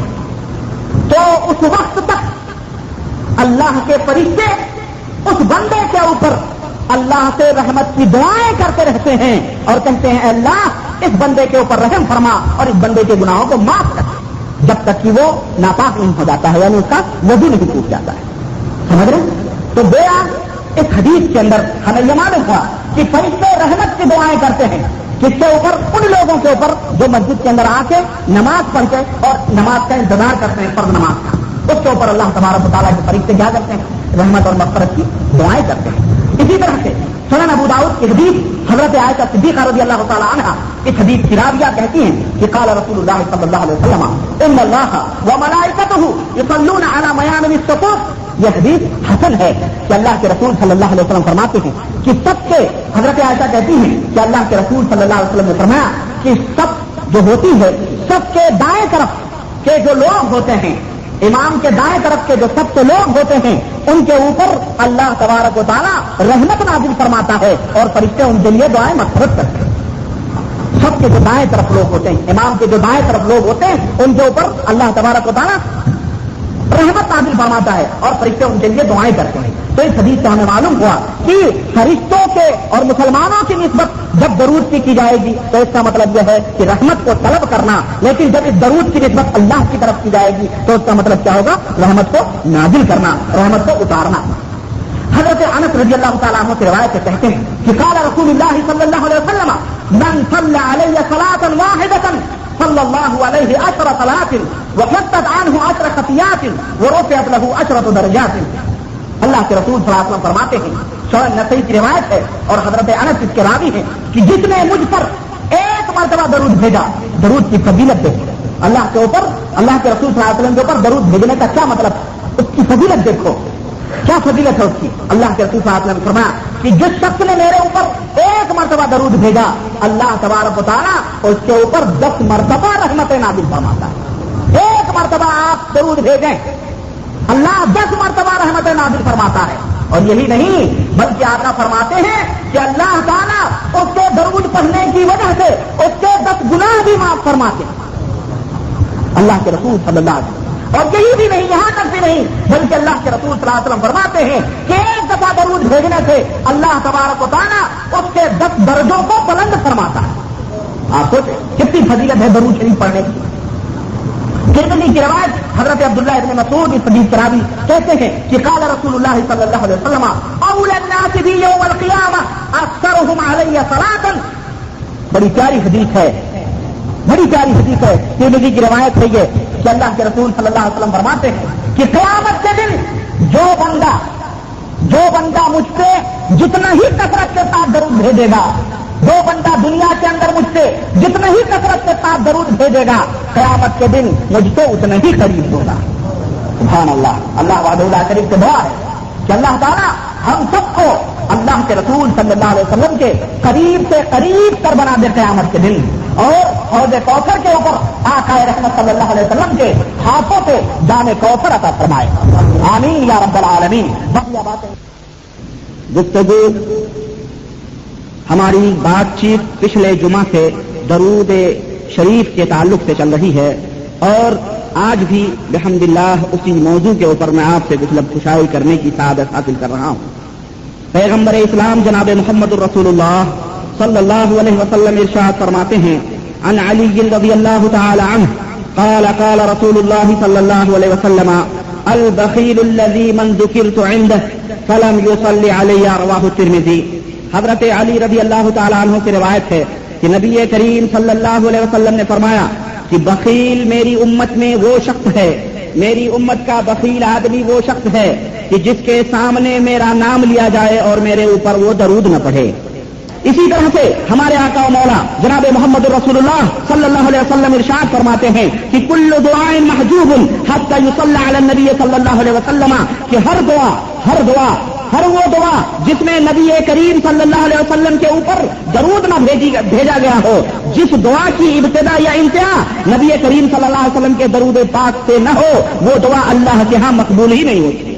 تو اس وقت تک اللہ کے فرشتے اس بندے کے اوپر اللہ سے رحمت کی دعائیں کرتے رہتے ہیں اور کہتے ہیں اللہ اس بندے کے اوپر رحم فرما اور اس بندے کے گناہوں کو معاف کر, جب تک کہ وہ ناپاک نہیں ہو جاتا ہے, یعنی اس کا وضو نہیں ٹوٹ جاتا ہے. سمجھ رہے؟ تو گویا اس حدیث کے اندر ہمیں یہ معلوم ہوا کہ فرشتے رحمت کی دعائیں کرتے ہیں کس کے اوپر؟ ان لوگوں کے اوپر جو مسجد کے اندر آ کے نماز پڑھتے اور نماز کا انتظار کرتے ہیں, فرض نماز کا, اس کے اوپر اللہ تبارک و تعالیٰ کے فرشتے کیا کرتے ہیں؟ رحمت اور مغفرت کی دعائیں کرتے ہیں. اسی طرح سے سنن ابو داؤد کی حدیث حضرت عائشہ صدیقہ رضی اللہ تعالیٰ عنہا, اس حدیث کی راویہ کہتی ہیں کہ قال رسول اللہ صلی اللہ علیہ وسلم ان اللہ وملائکتہ یصلون علی میامن الصفوف. یہ حدیث حسن ہے کہ اللہ کے رسول صلی اللہ علیہ وسلم فرماتے ہیں کہ سب کے, حضرت عائشہ کہتی ہیں کہ اللہ کے رسول صلی اللہ علیہ وسلم نے فرمایا کہ سب جو ہوتی ہے, سب کے دائیں طرف کے جو لوگ ہوتے ہیں, امام کے دائیں طرف کے جو سب سے لوگ ہوتے ہیں, ان کے اوپر اللہ تبارک و تعالیٰ رحمت نازل فرماتا ہے اور فرشتے ان کے لیے دعائیں مغفرت کرتے ہیں. سب کے جو دائیں طرف لوگ ہوتے ہیں, امام کے جو دائیں طرف لوگ ہوتے ہیں, ان کے اوپر اللہ تبارک و تعالیٰ رحمت نازل فرماتا ہے اور فرشتے ان کے لیے دعائیں کرتے ہیں. تو اس حدیث سے ہمیں معلوم ہوا کہ فرشتوں کے اور مسلمانوں کی نسبت جب درود کی جائے گی تو اس کا مطلب یہ ہے کہ رحمت کو طلب کرنا، لیکن جب اس درود کی نسبت اللہ کی طرف کی جائے گی تو اس کا مطلب کیا ہوگا؟ رحمت کو نازل کرنا، رحمت کو اتارنا. حضرت انس رضی اللہ تعالیٰ عنہ کی روایت سے کہتے ہیں کہ قال رسول اللہ صلی اللہ علیہ وسلم من صلى علی صلاة واحدة صلی اللہ علیہ 10 صلاة وحطت عنہ 10 خطیات ورفعت له 10 درجات. اللہ کے رسول صلی اللہ علیہ وسلم فرماتے ہیں، سنن نسائی کی روایت ہے اور حضرت انس اس کے راوی ہیں، کہ جس نے مجھ پر ایک مرتبہ درود بھیجا، درود کی فضیلت دیکھو. اللہ کے اوپر، اللہ کے رسول صلی اللہ علیہ وسلم کے اوپر درود بھیجنے کا کیا مطلب؟ اس کی فضیلت دیکھو، کیا فضیلت ہے اس کی. اللہ کے رسول صلی اللہ علیہ وسلم نے فرمایا کہ جس شخص نے میرے اوپر ایک مرتبہ درود بھیجا، اللہ تبارک و تعالیٰ اس کے اوپر 10 مرتبہ رحمتیں نازل فرماتا ہے. ایک مرتبہ آپ درود بھیجیں، اللہ 10 مرتبہ رحمتیں نازل فرماتا ہے. اور یہی نہیں بلکہ آقا فرماتے ہیں کہ اللہ تعالیٰ اس کے درود پڑھنے کی وجہ سے اس کے 10 گناہ بھی معاف فرماتے ہیں. اللہ کے رسول صلی اللہ علیہ وسلم. اور یہی بھی نہیں، یہاں تک بھی نہیں، بلکہ اللہ کے رسول صلی اللہ علیہ وسلم فرماتے ہیں کہ ایک دفعہ درود بھیجنے سے اللہ تبارک و تعالیٰ اس کے 10 درجوں کو بلند فرماتا ہے. آپ سوچیں کتنی فضیلت ہے درود شریف پڑھنے کی. ترمذی کی روایت حضرت عبداللہ ابن مسعود اس حدیث کے راوی کہتے ہیں کہ قال رسول اللہ صلی اللہ علیہ وسلم اولى الناس بی یوم القیامہ اکثرهم علی صلاۃ. بڑی پیاری حدیث ہے، بڑی پیاری حدیث ہے. ترمذی کی روایت ہے یہ کہ اللہ کے رسول صلی اللہ علیہ وسلم فرماتے ہیں کہ قیامت کے دن جو بندہ مجھ سے جتنا ہی کثرت کے ساتھ درود بھیجے گا، جو بندہ دنیا کے اندر مجھ سے جتنا ہی کثرت کے ساتھ درود بھیجے گا، قیامت کے دن مجھ سے اتنا ہی قریب ہوگا. سبحان اللہ. اللہ وحدہ لا شریک سے دعا ہے کہ اللہ تعالیٰ ہم سب کو اللہ کے رسول صلی اللہ علیہ وسلم کے قریب سے قریب تر بنا دے قیامت کے دن، اور حوض کوثر کے اوپر آقا رحمت صلی اللہ علیہ وسلم کے ہاتھوں سے جام کوثر عطا فرمائے. آمین یا رب العالمین. بقیہ باتیں گفتگو ہماری بات چیت پچھلے جمعہ سے درود شریف کے تعلق سے چل رہی ہے، اور آج بھی الحمدللہ اسی موضوع کے اوپر میں آپ سے گفتگو خشائی کرنے کی سعادت حاصل کر رہا ہوں. پیغمبر اسلام جناب محمد الرسول اللہ صلی اللہ علیہ وسلم ارشاد فرماتے ہیں عن علی رضی اللہ تعالی عنہ قال قال رسول اللہ صلی اللہ علیہ وسلم البخیل الذی من ذکرت عنده فلم يصلی علی رواہ الترمذی. حضرت علی رضی اللہ تعالی عنہ کی روایت ہے کہ نبی کریم صلی اللہ علیہ وسلم نے فرمایا کہ بخیل میری امت میں وہ شخص ہے، میری امت کا بخیل آدمی وہ شخص ہے کہ جس کے سامنے میرا نام لیا جائے اور میرے اوپر وہ درود نہ پڑھے. اسی طرح سے ہمارے آقا و مولا جناب محمد رسول اللہ صلی اللہ علیہ وسلم ارشاد فرماتے ہیں کہ کل دعاء محجوب حتی یصلی علی النبی صلی اللہ علیہ وسلم، کہ ہر وہ دعا جس میں نبی کریم صلی اللہ علیہ وسلم کے اوپر درود نہ بھیجا گیا ہو، جس دعا کی ابتدا یا انتہا نبی کریم صلی اللہ علیہ وسلم کے درود پاک سے نہ ہو، وہ دعا اللہ کے ہاں مقبول ہی نہیں ہوتی.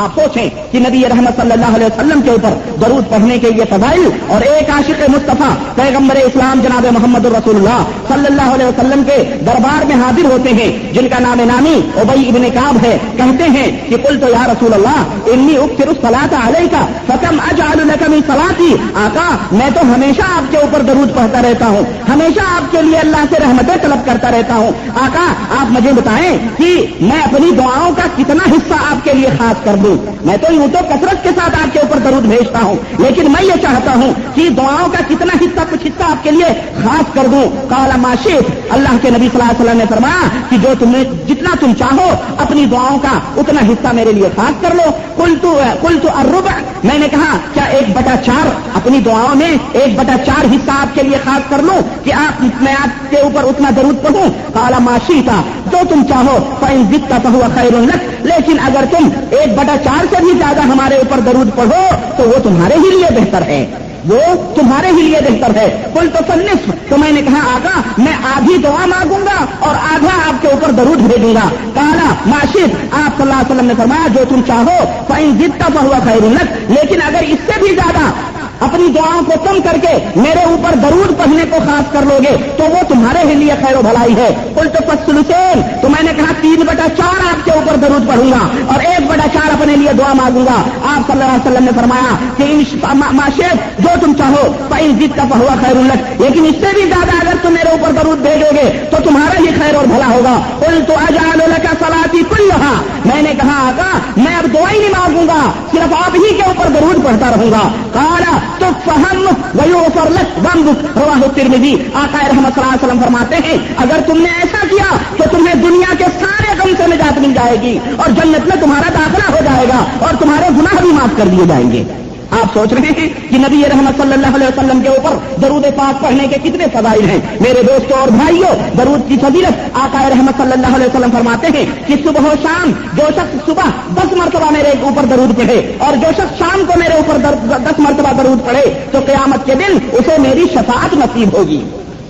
آپ سوچیں کہ نبی رحمت صلی اللہ علیہ وسلم کے اوپر درود پڑھنے کے یہ فضائل، اور ایک عاشق مصطفیٰ پیغمبر اسلام جناب محمد الرسول اللہ صلی اللہ علیہ وسلم کے دربار میں حاضر ہوتے ہیں جن کا نام نامی ابی ابن کعب ہے. کہتے ہیں کہ قلت یا رسول اللہ انی اکثر الصلاۃ علیک فکم اجعل لک من صلاتی. آقا میں تو ہمیشہ آپ کے اوپر درود پڑھتا رہتا ہوں، ہمیشہ آپ کے لیے اللہ سے رحمتیں طلب کرتا رہتا ہوں. آقا آپ مجھے بتائیں کہ میں اپنی دعاؤں کا کتنا حصہ آپ کے لیے خاص کر دوں. میں تو یوں تو کثرت کے ساتھ آپ کے اوپر درود بھیجتا ہوں، لیکن میں یہ چاہتا ہوں کہ دعاؤں کا کتنا حصہ، کچھ حصہ آپ کے لیے خاص کر دوں. قال ما شئت. اللہ کے نبی صلی اللہ علیہ وسلم نے فرمایا کہ جو تمہیں جتنا تم چاہو اپنی دعاؤں کا اتنا حصہ میرے لیے خاص کر لو. قلت الربع. میں نے کہا کیا 1/4 اپنی دعاؤں میں 1/4 حصہ آپ کے لیے خاص کر لوں کہ میں آپ کے اوپر اتنا درود پڑھوں. قال ما شئت. جو تم چاہو فإن زدت فهو خير لك. لیکن اگر تم 1/4 سے بھی زیادہ ہمارے اوپر درود پڑھو تو وہ تمہارے ہی لیے بہتر ہے، وہ تمہارے ہی لیے بہتر ہے. قلت فالنصف. تو میں نے کہا آقا میں آدھی دعا مانگوں گا اور آدھا آپ کے اوپر درود بھیجوں گا. قال ما شئت. آپ صلی اللہ علیہ وسلم نے فرمایا جو تم چاہو فإن زدت فهو خير لك. لیکن اگر اس سے بھی زیادہ اپنی دعاؤں کو کم کر کے میرے اوپر درود پڑھنے کو خاص کر لوگے تو وہ تمہارے ہی لیے خیر و بھلائی ہے۔ قلت فالثلثین، تو میں نے کہا 3/4 آپ کے اوپر درود پڑھوں گا اور 1/4 اپنے لیے دعا مانگوں گا۔ آپ صلی اللہ علیہ وسلم نے فرمایا کہ معاشیت جو تم چاہو فإن زدت فهو خیر لک، لیکن اس سے بھی زیادہ اگر تم میرے اوپر درود بھیجو گے تو تمہارا ہی خیر اور بھلا ہوگا۔ قلت اجعل لك صلاتي كلها، میں نے کہا آقا میں اب دعا ہی نہیں مانگوں گا، صرف آپ ہی کے اوپر درود پڑھتا رہوں گا۔ قال تفهم ويغفر لك ذنبك، رواہ الترمذی۔ آقا رحمت صلی اللہ علیہ وسلم فرماتے ہیں اگر تم نے ایسا کیا تو تمہیں دنیا کے سارے غم سے نجات مل جائے گی اور جنت میں تمہارا داخلہ ہو جائے گا اور تمہارے گناہ بھی معاف کر دیے جائیں گے۔ آپ سوچ رہے ہیں کہ نبی رحمت صلی اللہ علیہ وسلم کے اوپر درود پاک پڑھنے کے کتنے فضائل ہیں۔ میرے دوستوں اور بھائیوں، درود کی فضیلت آقا رحمت صلی اللہ علیہ وسلم فرماتے ہیں کہ صبح و شام جو شخص صبح 10 مرتبہ میرے اوپر درود پڑھے اور جو شخص شام کو میرے اوپر 10 مرتبہ درود پڑھے تو قیامت کے دن اسے میری شفاعت نصیب ہوگی،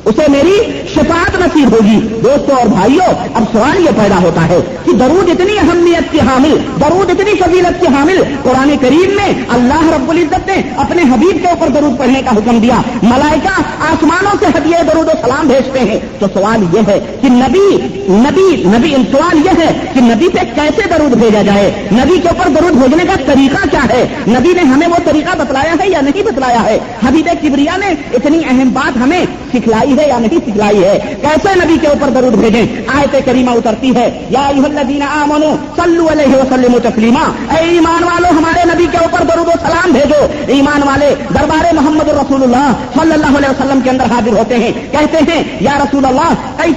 اسے میری شفاعت نصیب ہوگی۔ دوستوں اور بھائیوں، اب سوال یہ پیدا ہوتا ہے کہ درود اتنی اہمیت کی حامل، درود اتنی فضیلت کی حامل، قرآن کریم میں اللہ رب العزت نے اپنے حبیب کے اوپر درود پڑھنے کا حکم دیا، ملائکہ آسمانوں سے ہدیہ درود و سلام بھیجتے ہیں۔ تو سوال یہ ہے کہ سوال یہ ہے کہ نبی پہ کیسے درود بھیجا جائے، نبی کے اوپر درود بھیجنے کا طریقہ کیا ہے، نبی نے ہمیں وہ طریقہ بتلایا ہے یا نہیں بتلایا ہے، حبیب کبریا نے اتنی اہم بات ہمیں سکھلائی ہے یا نہیں سکھلائی ہے، کیسے نبی کے اوپر درود بھیجیں۔ آیت کریمہ اترتی ہے یا ایھا الذین آمنوا صلوا علیہ وسلموا تسلیما، اے ایمان والو ہمارے نبی کے اوپر درود و سلام بھیجو۔ ایمان والے دربار محمد رسول اللہ صلی اللہ علیہ وسلم کے اندر حاضر ہوتے ہیں، کہتے ہیں یا رسول اللہ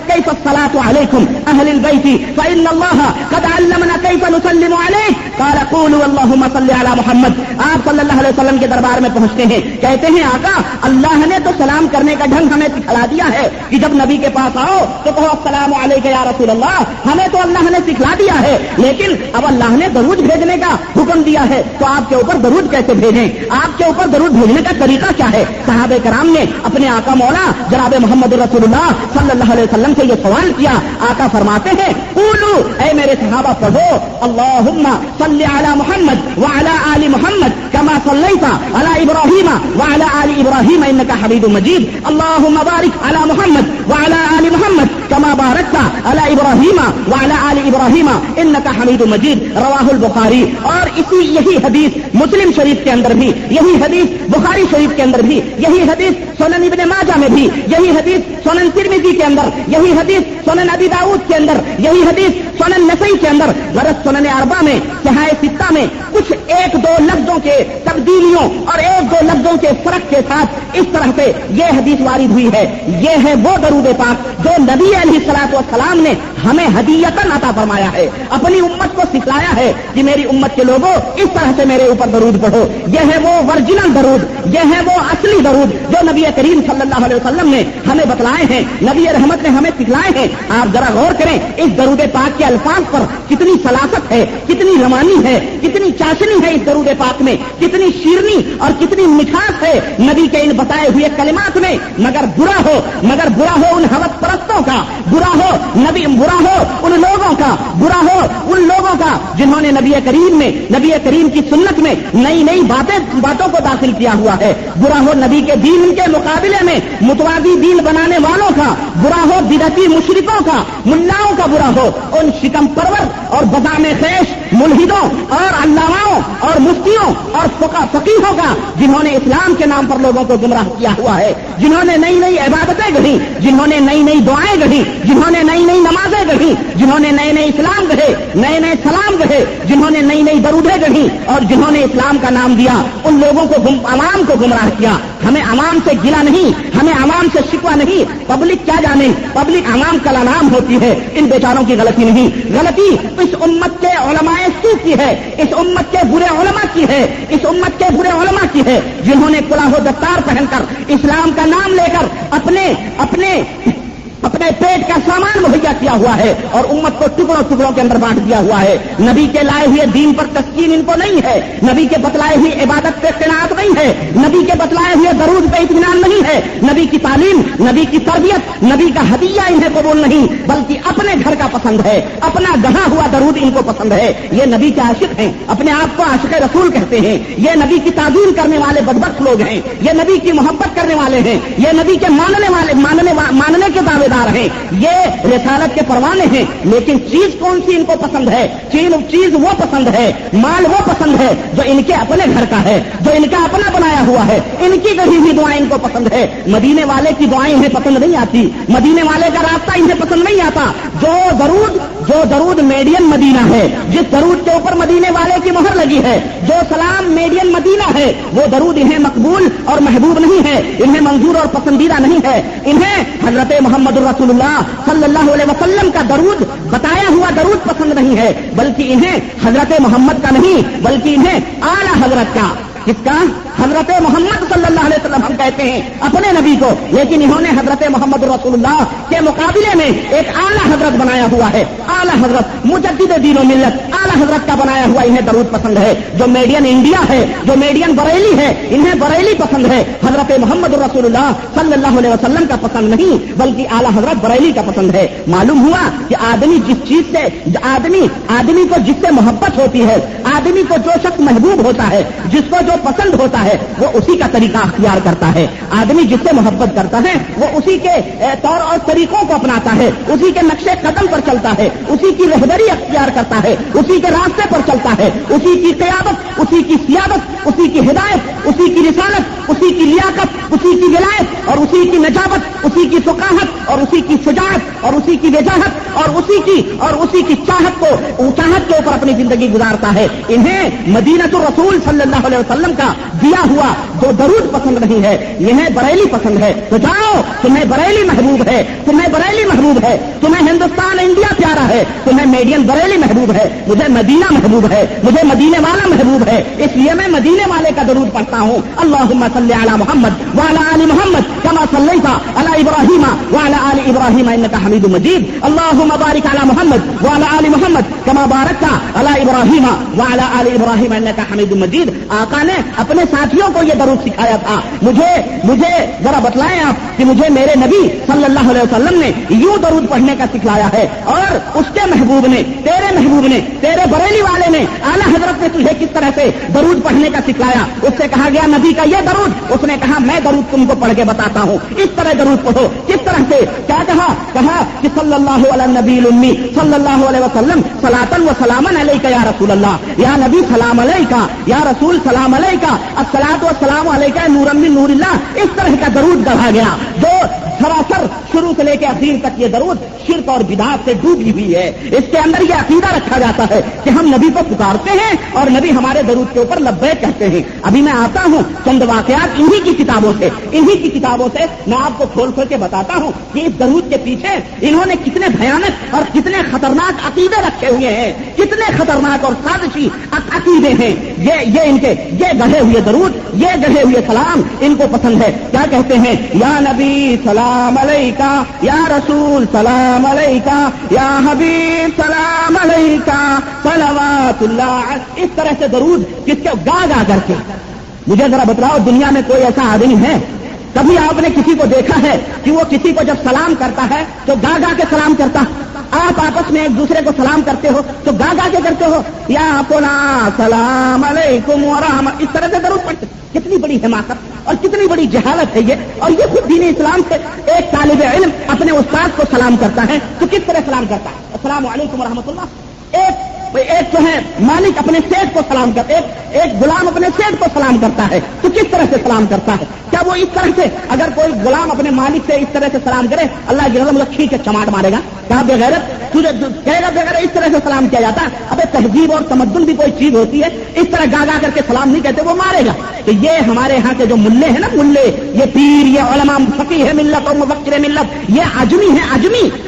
کیف الصلاۃ علیکم اہل البیت فإن اللہ قد علمنا کیف نسلم علیک، قال قولوا اللهم صل علی محمد۔ آپ صلی اللہ علیہ وسلم کے دربار میں پہنچتے ہیں، کہتے ہیں آقا اللہ نے تو سلام کرنے کا ڈھنگ ہمیں سکھلا دیا ہے کہ جب نبی کے پاس آؤ تو کہو السلام علیکم یا رسول اللہ، ہمیں تو اللہ نے سکھلا دیا ہے، لیکن اب اللہ نے درود بھیجنے کا حکم دیا ہے تو آپ کے اوپر درود کیسے بھیجیں، آپ کے اوپر درود بھیجنے کا طریقہ کیا ہے۔ صحابہ کرام نے اپنے آقا مولا جناب محمد رسول اللہ صلی اللہ علیہ وسلم سے یہ سوال کیا۔ آقا فرماتے ہیں قولو، اے میرے صحابہ پڑھو اللہم صلی علی محمد وعلی آل محمد کما صلیت علی ابراہیم وعلی آل ابراہیم انک حمید مجید، اللہم بارک علی محمد وعلی آل محمد کما بارکت علی ابراہیم وعلی آل ابراہیم انک حمید مجید، رواہ البخاری۔ اور یہی حدیث مسلم شریف کے اندر بھی، یہی حدیث بخاری شریف کے اندر بھی، یہی حدیث سنن ابن ماجہ میں بھی، یہی حدیث سنن ترمذی کے اندر، یہی حدیث سنن ابی داؤد کے اندر، یہی حدیث سنن نسائی کے اندر، غرض سنن اربعہ میں صحاح ستہ میں کچھ 1-2 لفظوں کے تبدیلیوں اور 1-2 لفظوں کے فرق کے ساتھ اس طرح سے یہ حدیث وارد ہوئی ہے۔ یہ ہے وہ درود پاک جو نبی علیہ الصلوۃ والسلام نے ہمیں ہدیۃً عطا فرمایا ہے، اپنی امت کو سکھلایا ہے کہ میری امت کے لوگوں اس طرح سے میرے اوپر درود پڑھو۔ یہ ہے وہ ورجنل درود، یہ ہے وہ اصلی درود جو نبی کریم صلی اللہ علیہ وسلم نے ہمیں بتلائے ہیں، نبی رحمت نے ہمیں سکھلائے ہیں۔ آپ ذرا غور کریں اس درود پاک کے الفاظ پر کتنی سلاست ہے، کتنی روانی ہے، کتنی چاشنی ہے اس درود پاک میں، کتنی شیرنی اور کتنی مٹھاس ہے نبی کے ان بتائے ہوئے کلمات میں۔ مگر برا ہو ان حوث پرستوں کا، برا ہو ان لوگوں کا، برا ہو ان لوگوں کا جنہوں نے نبی کریم کی سنت میں نئی باتوں کو داخل کیا ہوا ہے، برا ہو نبی کے دین کے مقابلے میں متوازی دین بنانے والوں کا، برا ہو بدعتی مشرکوں کا، ملاؤں کا، برا ہو ان شکم پرور اور بزام خیش ملحدوں اور علاماؤں اور مفتیوں اور فقیہوں کا جنہوں نے اسلام کے نام پر لوگوں کو گمراہ کیا ہوا ہے، جنہوں نے نئی عبادتیں گڑھی، جنہوں نے نئی دعائیں گڑھی، جنہوں نے نئی نمازیں گڑھی، جنہوں نے نئے اسلام گڑھے، نئے سلام گڑھے، جنہوں نے نئی درودیں گڑھی اور جنہوں نے اسلام کا نام دیا، ان لوگوں کو عوام کو گمراہ کیا۔ ہمیں عوام سے گلا نہیں، ہمیں عوام سے شکوہ نہیں، پبلک کیا جانے، پبلک عوام کا نام ہوتی ہے، ان بیچاروں کی غلطی نہیں، غلطی اس امت کے علماء سوء کی ہے، اس امت کے برے علماء کی ہے، اس امت کے برے علماء کی ہے جنہوں نے کلاه و دستار پہن کر اسلام کا نام لے کر اپنے پیٹ کا سامان مہیا کیا ہوا ہے اور امت کو ٹکڑوں ٹکڑوں کے اندر بانٹ دیا ہوا ہے. نبی کے لائے ہوئے دین پر تسکین ان کو نہیں ہے, نبی کے بتلائے ہوئی عبادت پہ قناعت نہیں ہے, نبی کے بتلائے ہوئے درود پہ اطمینان نہیں ہے, نبی کی تعلیم, نبی کی تربیت, نبی کا ہدیہ انہیں قبول نہیں, بلکہ اپنے گھر کا پسند ہے, اپنا گڑھا ہوا درود ان کو پسند ہے. یہ نبی کے عاشق ہیں, اپنے آپ کو عاشق رسول کہتے ہیں. یہ نبی کی تعظیم کرنے والے بدبخت لوگ ہیں, یہ نبی کی محبت کرنے والے ہیں, یہ نبی کے ماننے کے دعوے دار ہیں, یہ رسالت کے پروانے ہیں. لیکن چیز کون سی ان کو پسند ہے؟ چیز وہ پسند ہے, مال وہ پسند ہے جو ان کے اپنے گھر کا ہے, جو ان کا اپنا بنایا ہوا ہے. ان کی گڑھی ہوئی دعائیں ان کو پسند ہے. مدینے والے کی دعائیں انہیں پسند نہیں آتی, مدینے والے کا راستہ انہیں پسند نہیں آتا. جو درود میڈین مدینہ ہے, جس درود کے اوپر مدینے والے کی مہر لگی ہے, جو سلام میڈین مدینہ ہے, وہ درود انہیں مقبول اور محبوب نہیں ہے, انہیں منظور اور پسندیدہ نہیں ہے. انہیں حضرت محمد رسول اللہ صلی اللہ علیہ وسلم کا درود, بتایا ہوا درود پسند نہیں ہے, بلکہ انہیں حضرت محمد کا نہیں, بلکہ انہیں اعلی حضرت کا. کس کا؟ حضرت محمد صلی اللہ علیہ وسلم ہم کہتے ہیں اپنے نبی کو, لیکن انہوں نے حضرت محمد رسول اللہ کے مقابلے میں ایک اعلیٰ حضرت بنایا ہوا ہے. اعلیٰ حضرت مجدد دین و ملت, اعلیٰ حضرت کا بنایا ہوا انہیں درود پسند ہے. جو میڈین انڈیا ہے, جو میڈین بریلی ہے, انہیں بریلی پسند ہے. حضرت محمد رسول اللہ صلی اللہ علیہ وسلم کا پسند نہیں, بلکہ اعلیٰ حضرت بریلی کا پسند ہے. معلوم ہوا کہ آدمی جس چیز سے آدمی کو جس سے محبت ہوتی ہے, آدمی کو جو شخص محبوب ہوتا ہے, جس کو جو پسند ہوتا ہے, وہ اسی کا طریقہ اختیار کرتا ہے. آدمی جس سے محبت کرتا ہے وہ اسی کے طور اور طریقوں کو اپناتا ہے, اسی کے نقشے قدم پر چلتا ہے, اسی کی رہبری اختیار کرتا ہے, اسی کے راستے پر چلتا ہے, اسی کی قیادت, اسی کی سیادت, اسی کی ہدایت, اسی کی رسالت, اسی کی لیاقت, اسی کی ولایت اور اسی کی نجابت, اسی کی فقاہت اور اسی کی شجاعت اور اسی کی وجاہت اور اسی کی چاہت کے اوپر اپنی زندگی گزارتا ہے. انہیں مدینۃ الرسول صلی اللہ علیہ وسلم کا دیا ہوا جو درود پسند نہیں ہے, یہ بریلی پسند ہے. تو جاؤ, تمہیں بریلی محبوب ہے, تمہیں بریلی محبوب ہے, تمہیں ہندوستان انڈیا پیارا ہے, تمہیں میڈین بریلی محبوب ہے, مجھے مدینہ محبوب ہے, مجھے مدینے والا محبوب ہے. اس لیے میں مدینے والے کا درود پڑھتا ہوں. اللہم صلی علی محمد وعلی آل محمد کما صلیت علی ابراہیم وعلی آل ابراہیم انک حمید مجید. اللہم بارک علی محمد وعلی آل محمد کما بارکت علی ابراہیم وعلی آل ابراہیم انک حمید مجید. آقا نے اپنے ساتھیوں کو یہ درود سکھایا تھا. مجھے ذرا بتلائیں آپ کہ مجھے میرے نبی صلی اللہ علیہ وسلم نے یوں درود پڑھنے کا سکھلایا ہے, اور اس کے محبوب نے, تیرے محبوب نے, تیرے بریلی والے نے, اعلیٰ حضرت نے تجھے کس طرح سے درود پڑھنے کا سکھلایا. اس سے کہا گیا نبی کا یہ درود, اس نے کہا میں درود تم کو پڑھ کے بتاتا ہوں, اس طرح درود پڑھو. کس طرح سے, کیا کہا کہ صلی اللہ علی النبی الامی صلی اللہ علیہ وسلم صلاۃ و سلاما علیک یا رسول اللہ, یا نبی سلام علیکہ, یا رسول سلام علیکہ, الصلاۃ والسلام علیکہ نورا من نور اللہ. اس طرح کا درود گڑھا گیا جو سراسر شروع سے لے کے اخیر تک یہ درود شرک اور بدعت سے ڈوبی ہوئی ہے. اس کے اندر یہ عقیدہ رکھا جاتا ہے کہ ہم نبی کو پکارتے ہیں اور نبی ہمارے درود کے اوپر لبیک کہتے ہیں. ابھی میں آتا ہوں چند واقعات انہی کی کتابوں سے میں آپ کو کھول کے بتاتا ہوں کہ اس درود کے پیچھے انہوں نے کتنے بھیانک اور کتنے خطرناک عقیدے رکھے ہوئے ہیں, کتنے خطرناک اور سازشی عقیدے ہیں. یہ گڑھے ہوئے درود, یہ گڑھے ہوئے سلام ان کو پسند ہے. کیا کہتے ہیں؟ یا نبی سلام علیکہ, یا رسول سلام علیکہ, یا حبیب سلام علیکہ, صلوات اللہ. اس طرح سے درود کس کے گا کر کے. مجھے ذرا بتلاؤ, دنیا میں کوئی ایسا آدمی ہے, کبھی آپ نے کسی کو دیکھا ہے کہ وہ کسی کو جب سلام کرتا ہے تو گا کے سلام کرتا؟ آپ آپس میں ایک دوسرے کو سلام کرتے ہو تو گا کے کرتے ہو, یا فلاں سلام علیکم ورحمۃ, اس طرح سے درود پڑھتے. کتنی بڑی حماقت اور کتنی بڑی جہالت ہے یہ. اور یہ خود دین اسلام سے ایک طالب علم اپنے استاد کو سلام کرتا ہے تو کس طرح سلام کرتا ہے؟ السلام علیکم ورحمۃ اللہ. ایک جو ہے مالک اپنے سیٹ کو سلام کرتا ہے, ایک غلام اپنے سیٹ کو سلام کرتا ہے تو کس طرح سے سلام کرتا ہے؟ کیا وہ اس طرح سے, اگر کوئی غلام اپنے مالک سے اس طرح سے سلام کرے, اللہ کی رحمت کھینچ کے چماٹ مارے گا؟ کہا بغیرت تجھے کہے گا بغیر اس طرح سے سلام کیا جاتا ہے. ابے تہذیب اور تمدن بھی کوئی چیز ہوتی ہے, اس طرح گا کر کے سلام نہیں کہتے, وہ مارے گا. تو یہ ہمارے ہاں کے جو ملے ہیں نا, ملے, یہ پیر, یہ علماء, فقیہ ہے ملت اور مفکر ملت, یہ عجمی ہیں,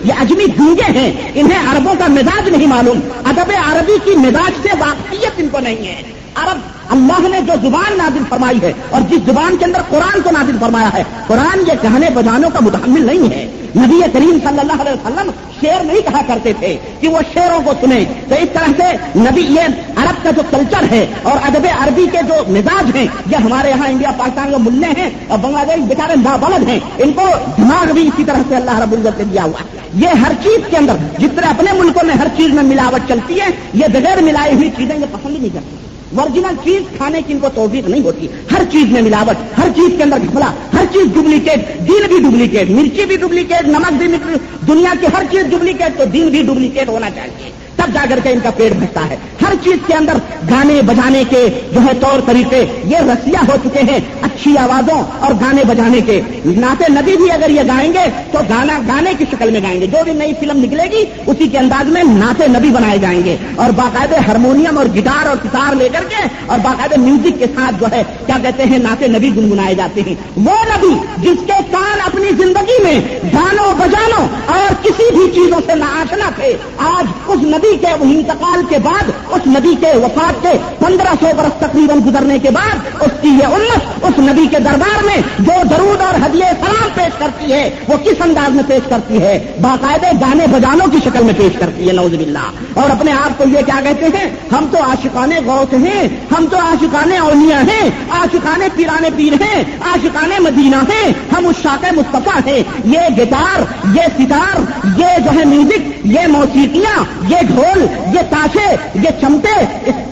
یہ عجمی گونگے ہیں. انہیں عربوں کا مزاج نہیں معلوم, ادب عربی کی مزاج سے واقفیت ان کو نہیں ہے. عرب اللہ نے جو زبان نازل فرمائی ہے اور جس زبان کے اندر قرآن کو نازل فرمایا ہے, قرآن یہ گانے بجانوں کا متحمل نہیں ہے. نبی کریم صلی اللہ علیہ وسلم شعر نہیں کہا کرتے تھے کہ وہ شعروں کو سنیں. تو اس طرح سے نبی یہ عرب کا جو کلچر ہے اور ادب عربی کے جو مزاج ہیں یہ ہمارے یہاں انڈیا پاکستان کے ملے ہیں اور بنگلہ دیش بیچارے نابلد ہیں, ان کو دماغ بھی اسی طرح سے اللہ رب العزت نے دیا ہوا ہے. یہ ہر چیز کے اندر جس طرح اپنے ملکوں میں ہر چیز میں ملاوٹ چلتی ہے, یہ بغیر ملائی ہوئی چیزیں یہ پسند ہی نہیں کرتی. اوریجنل چیز کھانے کی ان کو توفیق نہیں ہوتی. ہر چیز میں ملاوٹ, ہر چیز کے اندر گھپلا, ہر چیز ڈپلیکیٹ, دین بھی ڈپلیکیٹ, مرچی بھی ڈپلیکیٹ, نمک بھی, دنیا کی ہر چیز ڈپلیکیٹ, تو دین بھی ڈپلیکیٹ ہونا چاہیے, تب جا کر کے ان کا پیٹ بھرتا ہے. ہر چیز کے اندر گانے بجانے کے جو ہے طور طریقے یہ رسیا ہو چکے ہیں اچھی آوازوں اور گانے بجانے کے. نعت نبی بھی اگر یہ گائیں گے تو گانے کی شکل میں گائیں گے. جو بھی نئی فلم نکلے گی اسی کے انداز میں نعت نبی بنائے جائیں گے, اور باقاعدہ ہارمونیم اور گٹار اور ستار لے کر کے اور باقاعدہ میوزک کے ساتھ جو ہے کیا کہتے ہیں نعت نبی گنگنائے جاتے ہیں. وہ نبی جس کے کان اپنی زندگی میں گانوں بجانوں اور کسی بھی چیزوں سے ناآشنا تھے, آج اس نبی کے انتقال کے بعد, اس نبی کے وفات کے 1500 برس تقریباً گزرنے کے بعد اس کی یہ امت اس نبی کے دربار میں جو درود اور ہدیہ سلام پیش کرتی ہے وہ کس انداز میں پیش کرتی ہے؟ باقاعدہ گانے بجانوں کی شکل میں پیش کرتی ہے, نعوذ باللہ. اور اپنے آپ کو یہ کیا کہتے ہیں, ہم تو عاشقان غوث ہیں, ہم تو عاشقان اولیاء ہیں, عاشقان پیران پیر ہیں, عاشقان مدینہ ہیں, ہم عشاق مصطفیٰ ہیں. یہ گٹار, یہ ستار, یہ جو ہے میوزک, یہ موسیقیاں, یہ ڈھول, یہ تاشے, یہ چمٹے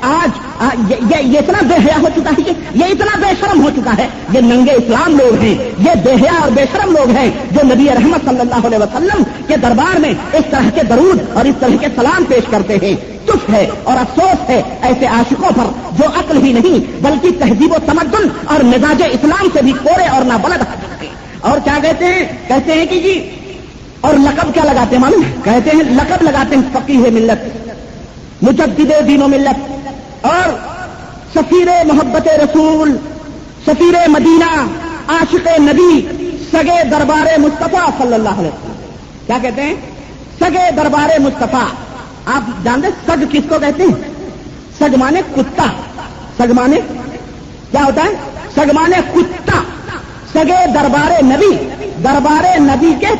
آج یہ اتنا بے حیا ہو چکا ہے, یہ اتنا بے شرم ہو چکا ہے. یہ ننگے اسلام لوگ ہیں, یہ بے حیا اور بے شرم لوگ ہیں جو نبی رحمت صلی اللہ علیہ وسلم کے دربار میں اس طرح کے درود اور اس طرح کے سلام پیش کرتے ہیں. تف ہے اور افسوس ہے ایسے عاشقوں پر جو عقل ہی نہیں بلکہ تہذیب و تمدن اور مزاج اسلام سے بھی کورے اور نابلد ہیں. اور کیا کہتے ہیں کہ جی, اور لقب کیا لگاتے ہیں معلوم ہے؟ کہتے ہیں لقب لگاتے ہیں فقیہ ملت, مجدد دین و ملت اور سفیر محبت رسول, سفیر مدینہ, عاشق نبی, سگے دربار مصطفیٰ صلی اللہ علیہ وسلم. کیا کہتے ہیں؟ سگے دربار مصطفیٰ. آپ جانتے سگ کس کو کہتے ہیں؟ سگ مانے کتا. سگ مانے کیا ہوتا ہے؟ سگ مانے کتا. سگے دربار نبی, دربار نبی کے